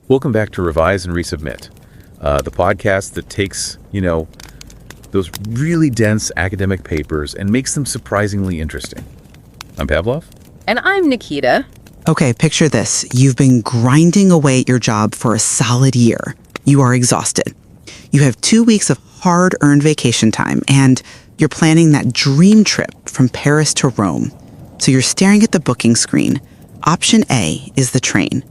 Welcome back to Revise and Resubmit, the podcast that takes, those really dense academic papers and makes them surprisingly interesting. I'm Pavlov. And I'm Nikita. Okay, picture this. You've been grinding away at your job for a solid year. You are exhausted. You have 2 weeks of hard-earned vacation time, and you're planning that dream trip from Paris to Rome. So you're staring at the booking screen. Option A is the train.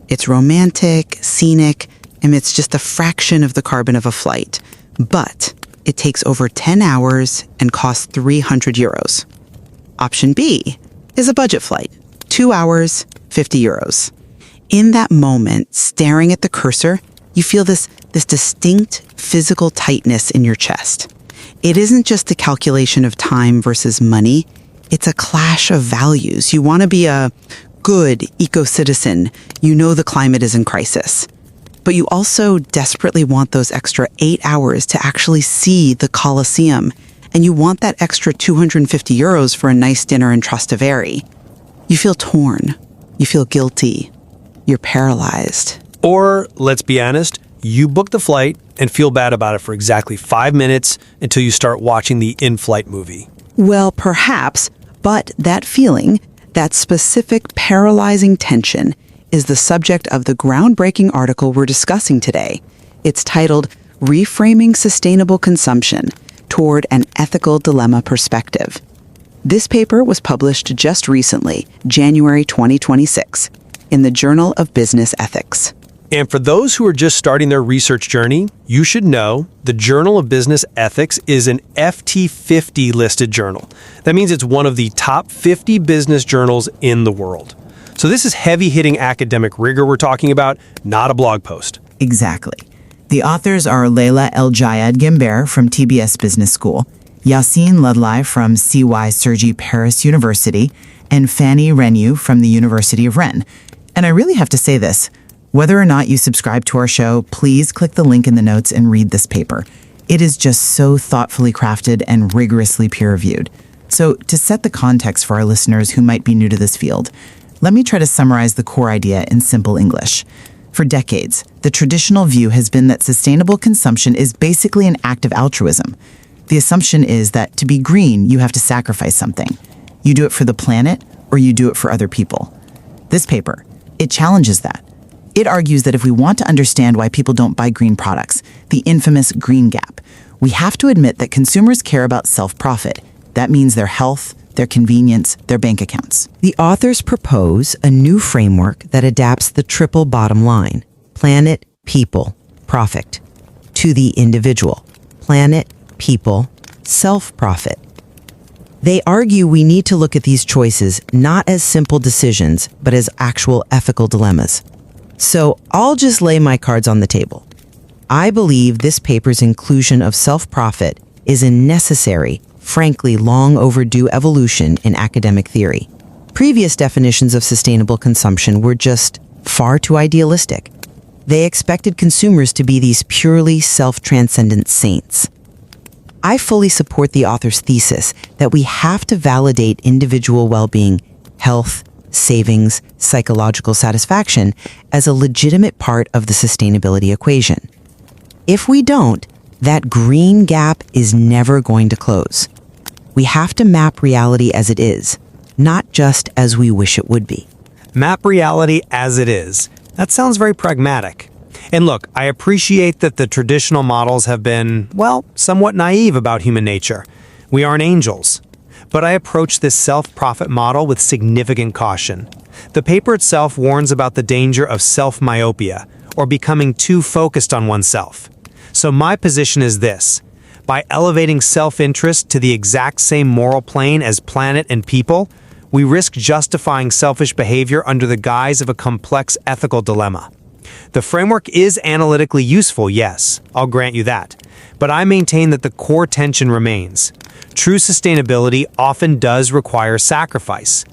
It's romantic, scenic, and it's just a fraction of the carbon of a flight. But it takes over 10 hours and costs 300 euros. Option B is a budget flight. 2 hours, 50 euros. In that moment, staring at the cursor, you feel this distinct physical tightness in your chest. It isn't just a calculation of time versus money. It's a clash of values. You want to be a good eco-citizen. You know the climate is in crisis. But you also desperately want those extra 8 hours to actually see the Colosseum. And you want that extra 250 euros for a nice dinner in Trastevere. You feel torn. You feel guilty. You're paralyzed. Or, let's be honest, you book the flight and feel bad about it for exactly 5 minutes until you start watching the in-flight movie. Well, perhaps, but that feeling, that specific paralyzing tension, is the subject of the groundbreaking article we're discussing today. It's titled Reframing Sustainable Consumption Toward an Ethical Dilemma Perspective. This paper was published just recently, January 2026, in the Journal of Business Ethics. And for those who are just starting their research journey, you should know the Journal of Business Ethics is an FT50 listed journal. That means it's one of the top 50 business journals in the world. So this is heavy-hitting academic rigor we're talking about, not a blog post. Exactly. The authors are Leila Elgaaied-Gambier from TBS Business School, Yassine Ladlai from CY Cergy Paris University, and Fanny Renew from the University of Rennes. And I really have to say this. Whether or not you subscribe to our show, please click the link in the notes and read this paper. It is just so thoughtfully crafted and rigorously peer-reviewed. So to set the context for our listeners who might be new to this field, let me try to summarize the core idea in simple English. For decades, the traditional view has been that sustainable consumption is basically an act of altruism. The assumption is that to be green, you have to sacrifice something. You do it for the planet, or you do it for other people. This paper, it challenges that. It argues that if we want to understand why people don't buy green products, the infamous green gap, we have to admit that consumers care about self-profit. That means their health, their convenience, their bank accounts. The authors propose a new framework that adapts the triple bottom line, planet, people, profit, to the individual, planet, people, self-profit. They argue we need to look at these choices not as simple decisions, but as actual ethical dilemmas. So I'll just lay my cards on the table. I believe this paper's inclusion of self-profit is a necessary, frankly long overdue evolution in academic theory. Previous definitions of sustainable consumption were just far too idealistic. They expected consumers to be these purely self-transcendent saints. I fully support the author's thesis that we have to validate individual well-being, health, savings, psychological satisfaction as a legitimate part of the sustainability equation. If we don't, that green gap is never going to close. We have to map reality as it is, not just as we wish it would be. Map reality as it is. That sounds very pragmatic. And look, I appreciate that the traditional models have been, somewhat naive about human nature. We aren't angels. But I approach this self-profit model with significant caution. The paper itself warns about the danger of self-myopia, or becoming too focused on oneself. So my position is this. By elevating self-interest to the exact same moral plane as planet and people, we risk justifying selfish behavior under the guise of a complex ethical dilemma. The framework is analytically useful, yes, I'll grant you that. But I maintain that the core tension remains. True sustainability often does require sacrifice.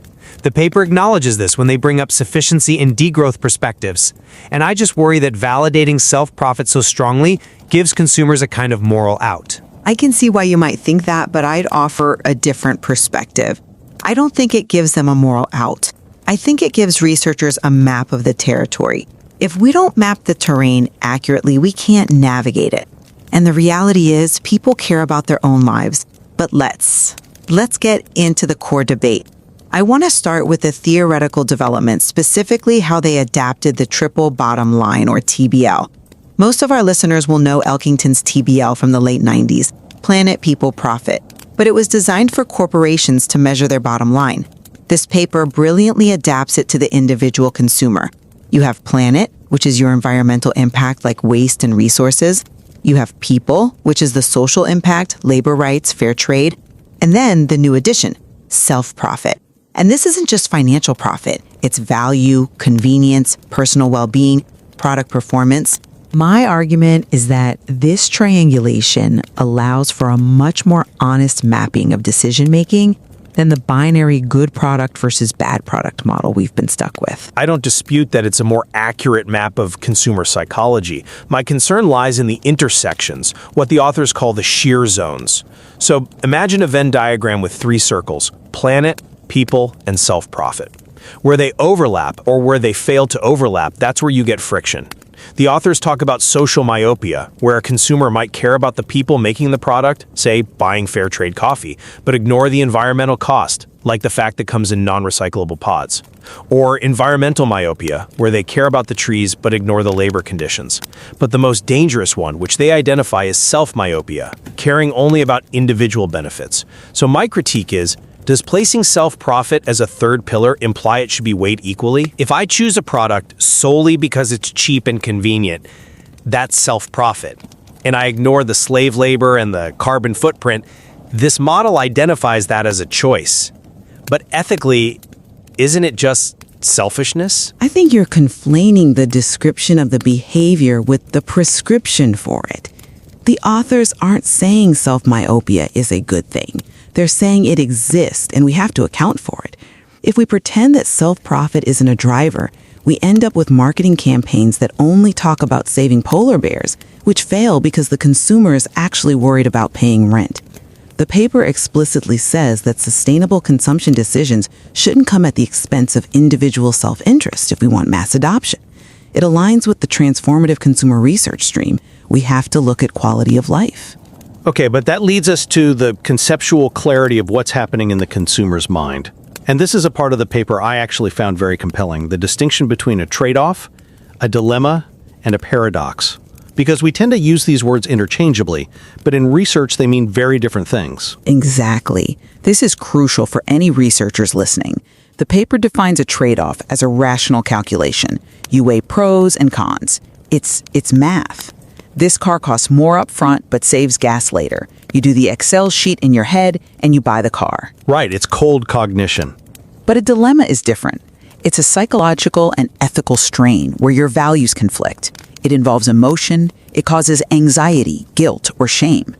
The paper acknowledges this when they bring up sufficiency and degrowth perspectives. And I just worry that validating self-profit so strongly gives consumers a kind of moral out. I can see why you might think that, but I'd offer a different perspective. I don't think it gives them a moral out. I think it gives researchers a map of the territory. If we don't map the terrain accurately, we can't navigate it. And the reality is, people care about their own lives. But let's get into the core debate. I want to start with the theoretical development, specifically how they adapted the triple bottom line, or TBL. Most of our listeners will know Elkington's TBL from the late 90s, Planet, People, Profit. But it was designed for corporations to measure their bottom line. This paper brilliantly adapts it to the individual consumer. You have planet, which is your environmental impact like waste and resources. You have people, which is the social impact, labor rights, fair trade. And then the new addition, self-profit. And this isn't just financial profit. It's value, convenience, personal well-being, product performance. My argument is that this triangulation allows for a much more honest mapping of decision-making than the binary good product versus bad product model we've been stuck with. I don't dispute that it's a more accurate map of consumer psychology. My concern lies in the intersections, what the authors call the shear zones. So imagine a Venn diagram with 3 circles: planet, people, and self-profit. Where they overlap, or where they fail to overlap, that's where you get friction. The authors talk about social myopia, where a consumer might care about the people making the product, say buying fair trade coffee, but ignore the environmental cost, like the fact that comes in non-recyclable pods. Or environmental myopia, where they care about the trees but ignore the labor conditions. But the most dangerous one, which they identify as self-myopia, caring only about individual benefits. So my critique is, does placing self-profit as a third pillar imply it should be weighed equally? If I choose a product solely because it's cheap and convenient, that's self-profit, and I ignore the slave labor and the carbon footprint, this model identifies that as a choice. But ethically, isn't it just selfishness? I think you're conflating the description of the behavior with the prescription for it. The authors aren't saying self-myopia is a good thing. They're saying it exists and we have to account for it. If we pretend that self-profit isn't a driver, we end up with marketing campaigns that only talk about saving polar bears, which fail because the consumer is actually worried about paying rent. The paper explicitly says that sustainable consumption decisions shouldn't come at the expense of individual self-interest if we want mass adoption. It aligns with the transformative consumer research stream. We have to look at quality of life. Okay, but that leads us to the conceptual clarity of what's happening in the consumer's mind. And this is a part of the paper I actually found very compelling, the distinction between a trade-off, a dilemma, and a paradox. Because we tend to use these words interchangeably, but in research they mean very different things. Exactly. This is crucial for any researchers listening. The paper defines a trade-off as a rational calculation. You weigh pros and cons. It's math. This car costs more up front but saves gas later. You do the Excel sheet in your head and you buy the car. Right, it's cold cognition. But a dilemma is different. It's a psychological and ethical strain where your values conflict. It involves emotion, it causes anxiety, guilt, or shame.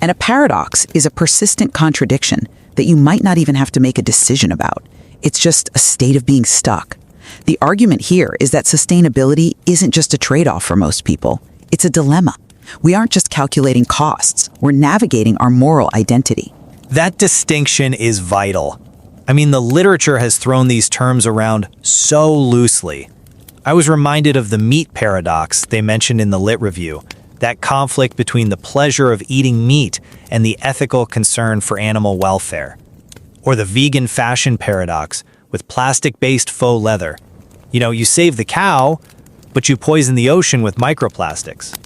And a paradox is a persistent contradiction that you might not even have to make a decision about. It's just a state of being stuck. The argument here is that sustainability isn't just a trade-off for most people. It's a dilemma. We aren't just calculating costs, we're navigating our moral identity. That distinction is vital. I mean, the literature has thrown these terms around so loosely. I was reminded of the meat paradox they mentioned in the Lit Review, that conflict between the pleasure of eating meat and the ethical concern for animal welfare. Or the vegan fashion paradox with plastic-based faux leather. You know, you save the cow, but you poison the ocean with microplastics.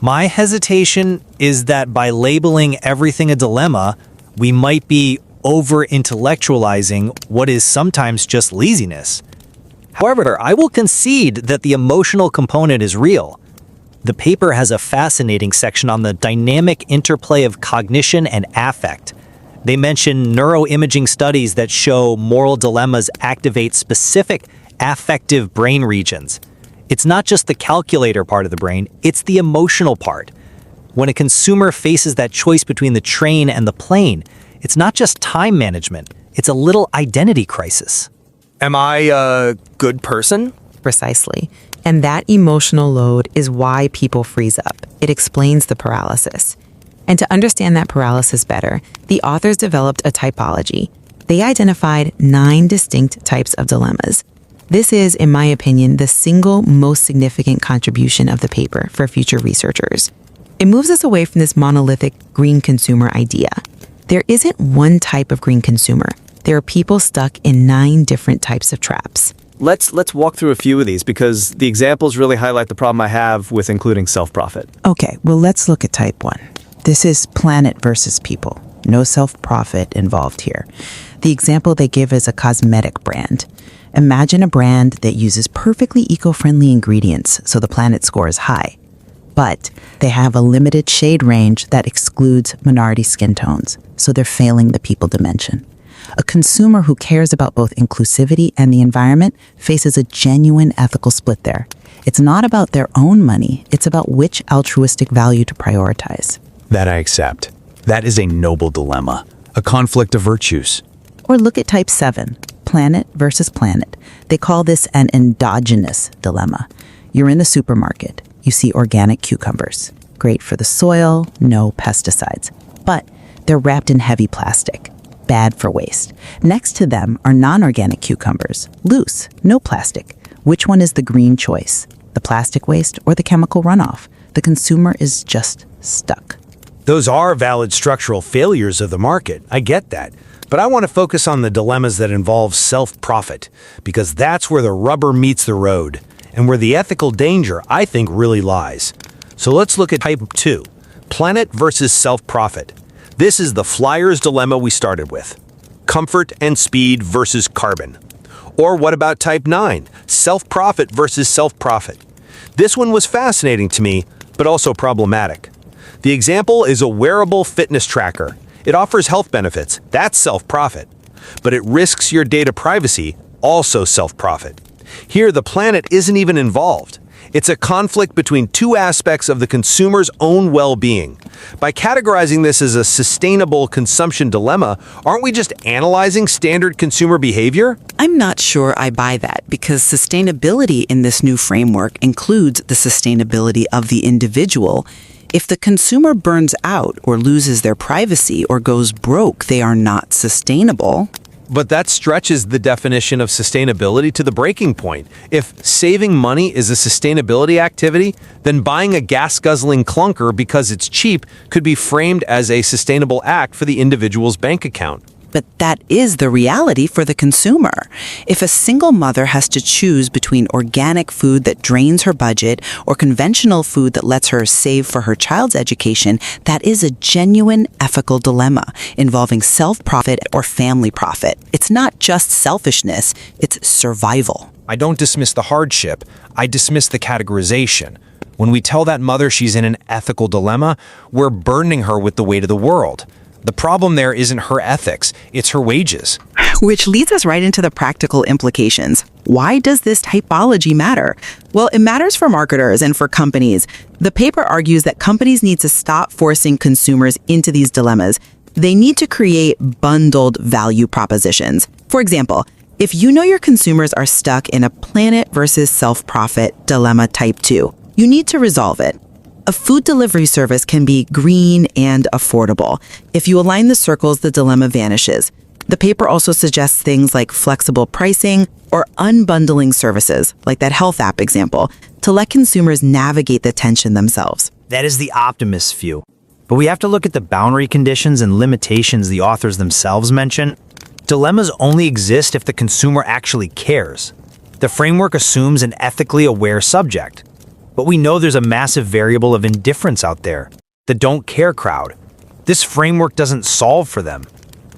My hesitation is that by labeling everything a dilemma, we might be over-intellectualizing what is sometimes just laziness. However, I will concede that the emotional component is real. The paper has a fascinating section on the dynamic interplay of cognition and affect. They mention neuroimaging studies that show moral dilemmas activate specific affective brain regions. It's not just the calculator part of the brain, it's the emotional part. When a consumer faces that choice between the train and the plane, it's not just time management, it's a little identity crisis. Am I a good person? Precisely. And that emotional load is why people freeze up. It explains the paralysis. And to understand that paralysis better, the authors developed a typology. They identified 9 distinct types of dilemmas. This is, in my opinion, the single most significant contribution of the paper for future researchers. It moves us away from this monolithic green consumer idea. There isn't one type of green consumer. There are people stuck in 9 different types of traps. Let's walk through a few of these because the examples really highlight the problem I have with including self-profit. Okay, well, let's look at type 1. This is planet versus people. No self-profit involved here. The example they give is a cosmetic brand. Imagine a brand that uses perfectly eco-friendly ingredients so the planet score is high. But they have a limited shade range that excludes minority skin tones, so they're failing the people dimension. A consumer who cares about both inclusivity and the environment faces a genuine ethical split there. It's not about their own money, it's about which altruistic value to prioritize. That I accept. That is a noble dilemma, a conflict of virtues. Or look at type 7, planet versus planet. They call this an endogenous dilemma. You're in a supermarket. You see organic cucumbers. Great for the soil, no pesticides. But they're wrapped in heavy plastic. Bad for waste. Next to them are non-organic cucumbers. Loose, no plastic. Which one is the green choice? The plastic waste or the chemical runoff? The consumer is just stuck. Those are valid structural failures of the market. I get that. But I want to focus on the dilemmas that involve self-profit, because that's where the rubber meets the road, and where the ethical danger, I think, really lies. So let's look at type 2, planet versus self-profit. This is the flyer's dilemma we started with. Comfort and speed versus carbon. Or what about type 9, self-profit versus self-profit? This one was fascinating to me, but also problematic. The example is a wearable fitness tracker. It offers health benefits, that's self-profit. But it risks your data privacy, also self-profit. Here, the planet isn't even involved. It's a conflict between 2 aspects of the consumer's own well-being. By categorizing this as a sustainable consumption dilemma, aren't we just analyzing standard consumer behavior? I'm not sure I buy that because sustainability in this new framework includes the sustainability of the individual. If the consumer burns out or loses their privacy or goes broke, they are not sustainable. But that stretches the definition of sustainability to the breaking point. If saving money is a sustainability activity, then buying a gas-guzzling clunker because it's cheap could be framed as a sustainable act for the individual's bank account. But that is the reality for the consumer. If a single mother has to choose between organic food that drains her budget or conventional food that lets her save for her child's education, that is a genuine ethical dilemma involving self-profit or family profit. It's not just selfishness, it's survival. I don't dismiss the hardship, I dismiss the categorization. When we tell that mother she's in an ethical dilemma, we're burdening her with the weight of the world. The problem there isn't her ethics, it's her wages. Which leads us right into the practical implications. Why does this typology matter? Well, it matters for marketers and for companies. The paper argues that companies need to stop forcing consumers into these dilemmas. They need to create bundled value propositions. For example, if you know your consumers are stuck in a planet versus self-profit dilemma type 2, you need to resolve it. A food delivery service can be green and affordable. If you align the circles, the dilemma vanishes. The paper also suggests things like flexible pricing or unbundling services, like that health app example, to let consumers navigate the tension themselves. That is the optimist's view. But we have to look at the boundary conditions and limitations the authors themselves mention. Dilemmas only exist if the consumer actually cares. The framework assumes an ethically aware subject. But we know there's a massive variable of indifference out there, the don't care crowd. This framework doesn't solve for them.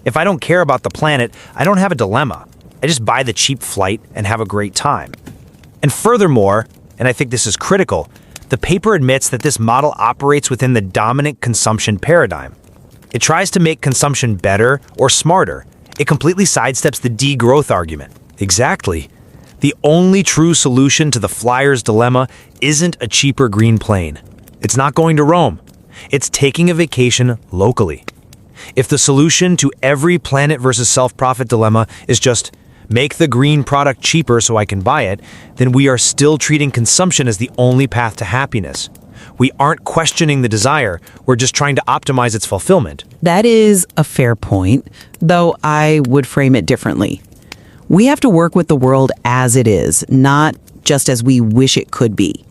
If I don't care about the planet, I don't have a dilemma. I just buy the cheap flight and have a great time. And furthermore, and I think this is critical, the paper admits that this model operates within the dominant consumption paradigm. It tries to make consumption better or smarter. It completely sidesteps the degrowth argument. Exactly. The only true solution to the flyer's dilemma isn't a cheaper green plane. It's not going to Rome. It's taking a vacation locally. If the solution to every planet versus self-profit dilemma is just make the green product cheaper so I can buy it, then we are still treating consumption as the only path to happiness. We aren't questioning the desire, we're just trying to optimize its fulfillment. That is a fair point, though I would frame it differently. We have to work with the world as it is, not just as we wish it could be.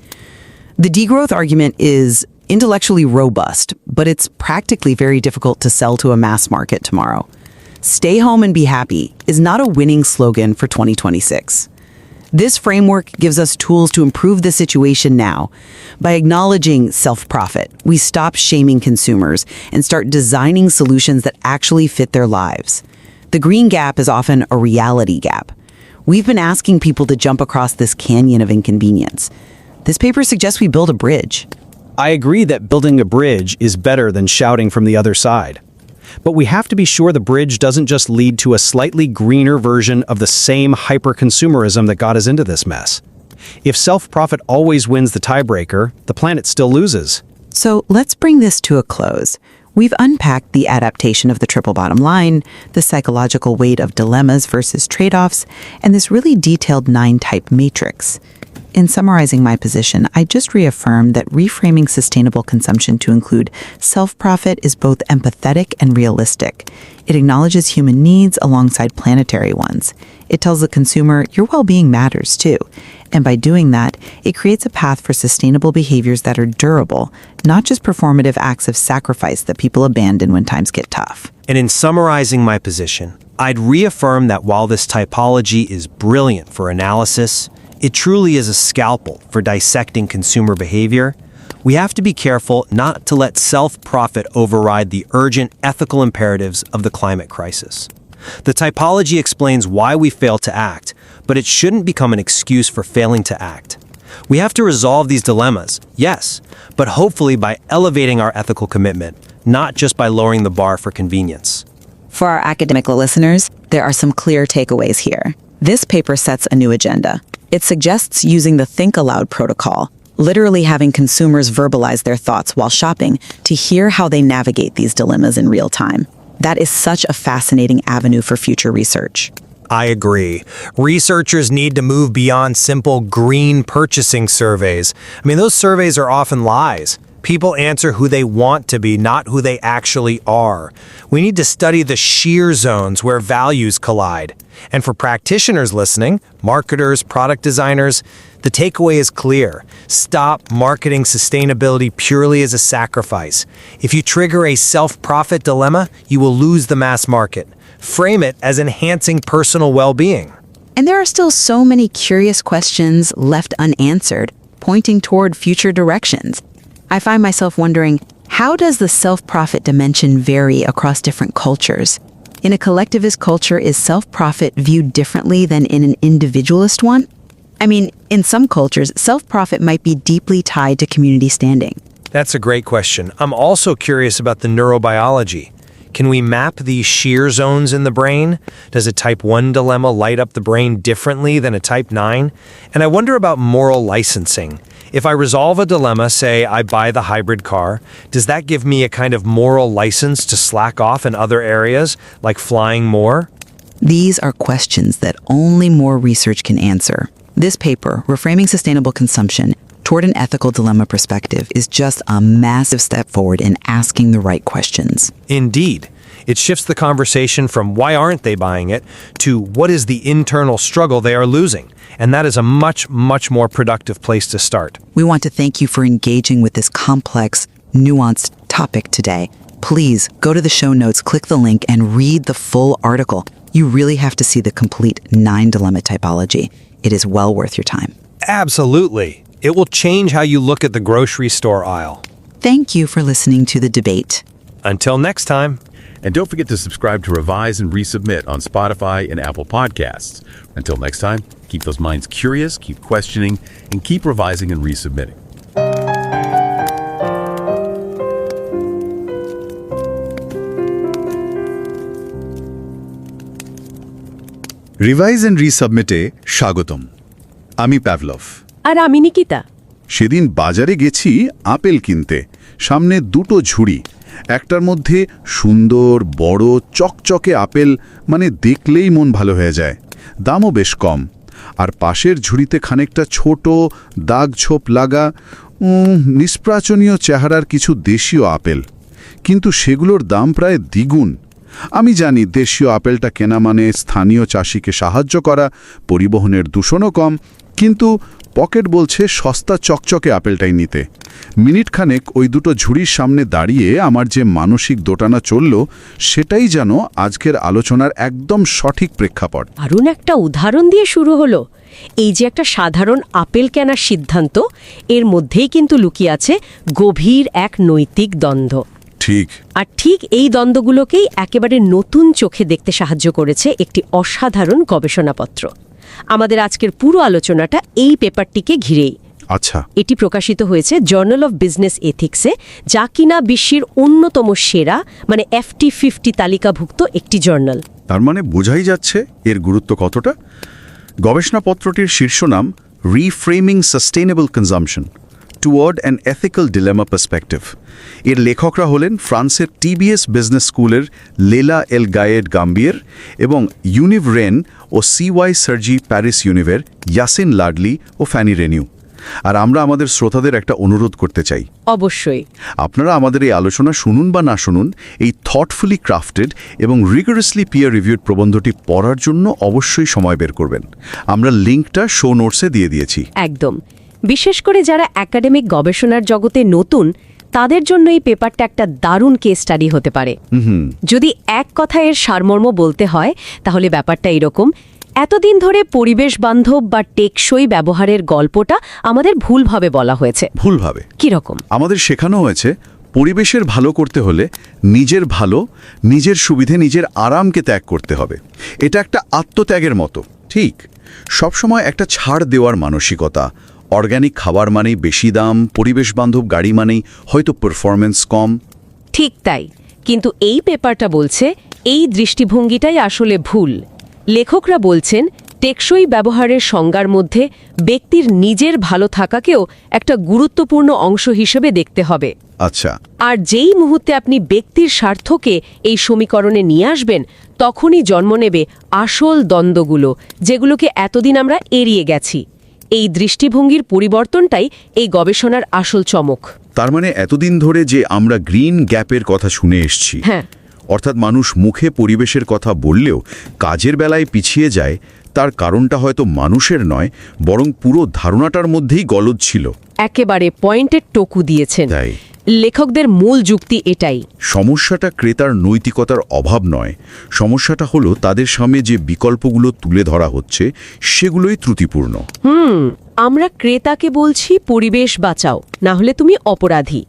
The degrowth argument is intellectually robust, but it's practically very difficult to sell to a mass market tomorrow. Stay home and be happy is not a winning slogan for 2026. This framework gives us tools to improve the situation now. By acknowledging self-profit, we stop shaming consumers and start designing solutions that actually fit their lives. The green gap is often a reality gap. We've been asking people to jump across this canyon of inconvenience. This paper suggests we build a bridge. I agree that building a bridge is better than shouting from the other side. But we have to be sure the bridge doesn't just lead to a slightly greener version of the same hyper-consumerism that got us into this mess. If self-profit always wins the tiebreaker, the planet still loses. So let's bring this to a close. We've unpacked the adaptation of the triple bottom line, the psychological weight of dilemmas versus trade-offs, and this really detailed 9-type matrix. In summarizing my position, I just reaffirmed that reframing sustainable consumption to include self-profit is both empathetic and realistic. It acknowledges human needs alongside planetary ones. It tells the consumer your well-being matters too. And by doing that, it creates a path for sustainable behaviors that are durable, not just performative acts of sacrifice that people abandon when times get tough. And in summarizing my position, I'd reaffirm that while this typology is brilliant for analysis, it truly is a scalpel for dissecting consumer behavior. We have to be careful not to let self-profit override the urgent ethical imperatives of the climate crisis. The typology explains why we fail to act, but it shouldn't become an excuse for failing to act. We have to resolve these dilemmas, yes, but hopefully by elevating our ethical commitment, not just by lowering the bar for convenience. For our academic listeners, there are some clear takeaways here. This paper sets a new agenda. It suggests using the Think Aloud protocol, literally having consumers verbalize their thoughts while shopping to hear how they navigate these dilemmas in real time. That is such a fascinating avenue for future research. I agree. Researchers need to move beyond simple green purchasing surveys. I mean, those surveys are often lies. People answer who they want to be, not who they actually are. We need to study the shear zones where values collide. And for practitioners listening, marketers, product designers, the takeaway is clear. Stop marketing sustainability purely as a sacrifice. If you trigger a self-profit dilemma, you will lose the mass market. Frame it as enhancing personal well-being. And there are still so many curious questions left unanswered, pointing toward future directions. I find myself wondering, how does the self-profit dimension vary across different cultures? In a collectivist culture, is self-profit viewed differently than in an individualist one? I mean, in some cultures, self-profit might be deeply tied to community standing. That's a great question. I'm also curious about the neurobiology. Can we map these shear zones in the brain? Does a type 1 dilemma light up the brain differently than a type 9? And I wonder about moral licensing. If I resolve a dilemma, say I buy the hybrid car, does that give me a kind of moral license to slack off in other areas, like flying more? These are questions that only more research can answer. This paper, Reframing Sustainable Consumption Toward an Ethical Dilemma Perspective, is just a massive step forward in asking the right questions. Indeed. It shifts the conversation from why aren't they buying it to what is the internal struggle they are losing. And that is a much, much more productive place to start. We want to thank you for engaging with this complex, nuanced topic today. Please go to the show notes, click the link, and read the full article. You really have to see the complete 9-dilemma typology. It is well worth your time. Absolutely. It will change how you look at the grocery store aisle. Thank you for listening to the debate. Until next time. And don't forget to subscribe to Revise and Resubmit on Spotify and Apple Podcasts. Until next time, keep those minds curious, keep questioning, and keep revising and resubmitting. Revise and রিসাবমিটে স্বাগতম। আমি Pavlov. আর আমি নিকিতা। সেদিন বাজারে গেছি apple কিনতে। সামনে দুটো ঝুড়ি, একটার মধ্যে সুন্দর বড় চকচকে আপেল, মানে দেখলেই মন ভালো হয়ে যায়, দামও বেশ কম। আর পাশের ঝুড়িতে খানিকটা ছোট দাগ ছোপ লাগা নিষ্প্রাচনীয় চেহারার কিছু দেশীয় আপেল, কিন্তু সেগুলোর দাম প্রায় দ্বিগুণ। আমি জানি দেশীয় আপেলটা কেনা মানে স্থানীয় চাষিকে সাহায্য করা, পরিবহনের দূষণও কম, কিন্তু পকেট বলছে সস্তা চকচকে আপেলটাই নিতে। মিনিটখানেক ওই দুটো ঝুড়ির সামনে দাঁড়িয়ে আমার যে মানসিক দোটানা চলল, সেটাই যেন আজকের আলোচনার একদম সঠিক প্রেক্ষাপট। দারুণ একটা উদাহরণ দিয়ে শুরু হলো। এই যে একটা সাধারণ আপেল কেনার সিদ্ধান্ত, এর মধ্যেই কিন্তু লুকিয়ে আছে গভীর এক নৈতিক দ্বন্দ্ব। ঠিক। আর ঠিক এই দ্বন্দ্বগুলোকেই একেবারে নতুন চোখে দেখতে সাহায্য করেছে একটি অসাধারণ গবেষণাপত্র। আমাদের আজকের পুরো আলোচনাটা এই পেপারটিকে ঘিরেই। আচ্ছা। এটি প্রকাশিত হয়েছে জার্নাল অফ বিজনেস এথিক্সে, যা কিনা বিশ্বের অন্যতম সেরা মানে FT50 তালিকাভুক্ত একটি জার্নাল। তার মানে বোঝাই যাচ্ছে এর গুরুত্ব কতটা। গবেষণাপত্রটির শীর্ষনাম reframing sustainable consumption toward an ethical dilemma perspective. এর লেখকরা হলেন ফ্রান্সের TBS বিজনেস স্কুলের লেলা এলগায়েড-গাম্বিয়ের এবং ইউনিভ রেন ও CY সার্জি প্যারিস ইউনিভের ইয়াসিন লাডলি ও ফ্যানি রেনিউ। আর আমরা আমাদের শ্রোতাদের একটা অনুরোধ করতে চাই। অবশ্যই আপনারা আমাদের এই আলোচনা শুনুন বা না শুনুন, এই থটফুলি ক্রাফটেড এবং রিগোরাসলি পিয়ার রিভিউড প্রবন্ধটি পড়ার জন্য অবশ্যই সময় বের করবেন। আমরা লিঙ্কটা শো নোটসে দিয়ে দিয়েছি। একদম। বিশেষ করে যারা একাডেমিক গবেষণার জগতে নতুন, তাদের জন্য এই পেপারটা একটা দারুণ কেস স্টাডি হতে পারে। যদি এক কথায় এর সারমর্ম বলতে হয়, তাহলে ব্যাপারটা এরকম: এতদিন ধরে পরিবেশ বান্ধব বা টেকসই ব্যবহারের গল্পটা আমাদের ভুলভাবে বলা হয়েছে। ভুলভাবে কিরকম? আমাদের শেখানো হয়েছে পরিবেশের ভালো করতে হলে নিজের ভালো, নিজের সুবিধে, নিজের আরামকে ত্যাগ করতে হবে। এটা একটা আত্মত্যাগের মতো। ঠিক, সবসময় একটা ছাড় দেওয়ার মানসিকতা। অর্গ্যানিক খাবার মানেই বেশি দাম, পরিবেশ বান্ধব গাড়ি মানেই হয়তো পারফরম্যান্স কম। ঠিক তাই, কিন্তু এই পেপারটা বলছে এই দৃষ্টিভঙ্গিটাই আসলে ভুল। লেখকরা বলছেন টেকসই ব্যবহারের সংজ্ঞার মধ্যে ব্যক্তির নিজের ভালো থাকাকেও একটা গুরুত্বপূর্ণ অংশ হিসেবে দেখতে হবে। আচ্ছা। আর যেই মুহূর্তে আপনি ব্যক্তির স্বার্থকে এই সমীকরণে নিয়ে আসবেন, তখনই জন্ম নেবে আসল দ্বন্দ্বগুলো, যেগুলোকে এতদিন আমরা এড়িয়ে গেছি। এই দৃষ্টিভঙ্গির পরিবর্তনটাই এই গবেষণার আসল চমক। তার মানে এতদিন ধরে যে আমরা গ্রিন গ্যাপের কথা শুনে এসেছি, হ্যাঁ, অর্থাৎ মানুষ মুখে পরিবেশের কথা বললেও কাজের বেলায় পিছিয়ে যায়, তার কারণটা হয়তো মানুষের নয়, বরং পুরো ধারণাটার মধ্যেই গলদ ছিল। একেবারে পয়েন্টের টকু দিয়েছেন। তাই লেখকদের মূল যুক্তি এটাই। সমস্যাটা ক্রেতার নৈতিকতার অভাব নয়, সমস্যাটা হলো তাদের সামনে যে বিকল্পগুলো তুলে ধরা হচ্ছে সেগুলোই ত্রুটিপূর্ণ। আমরা ক্রেতাকে বলছি পরিবেশ বাঁচাও, না হলে তুমি অপরাধী,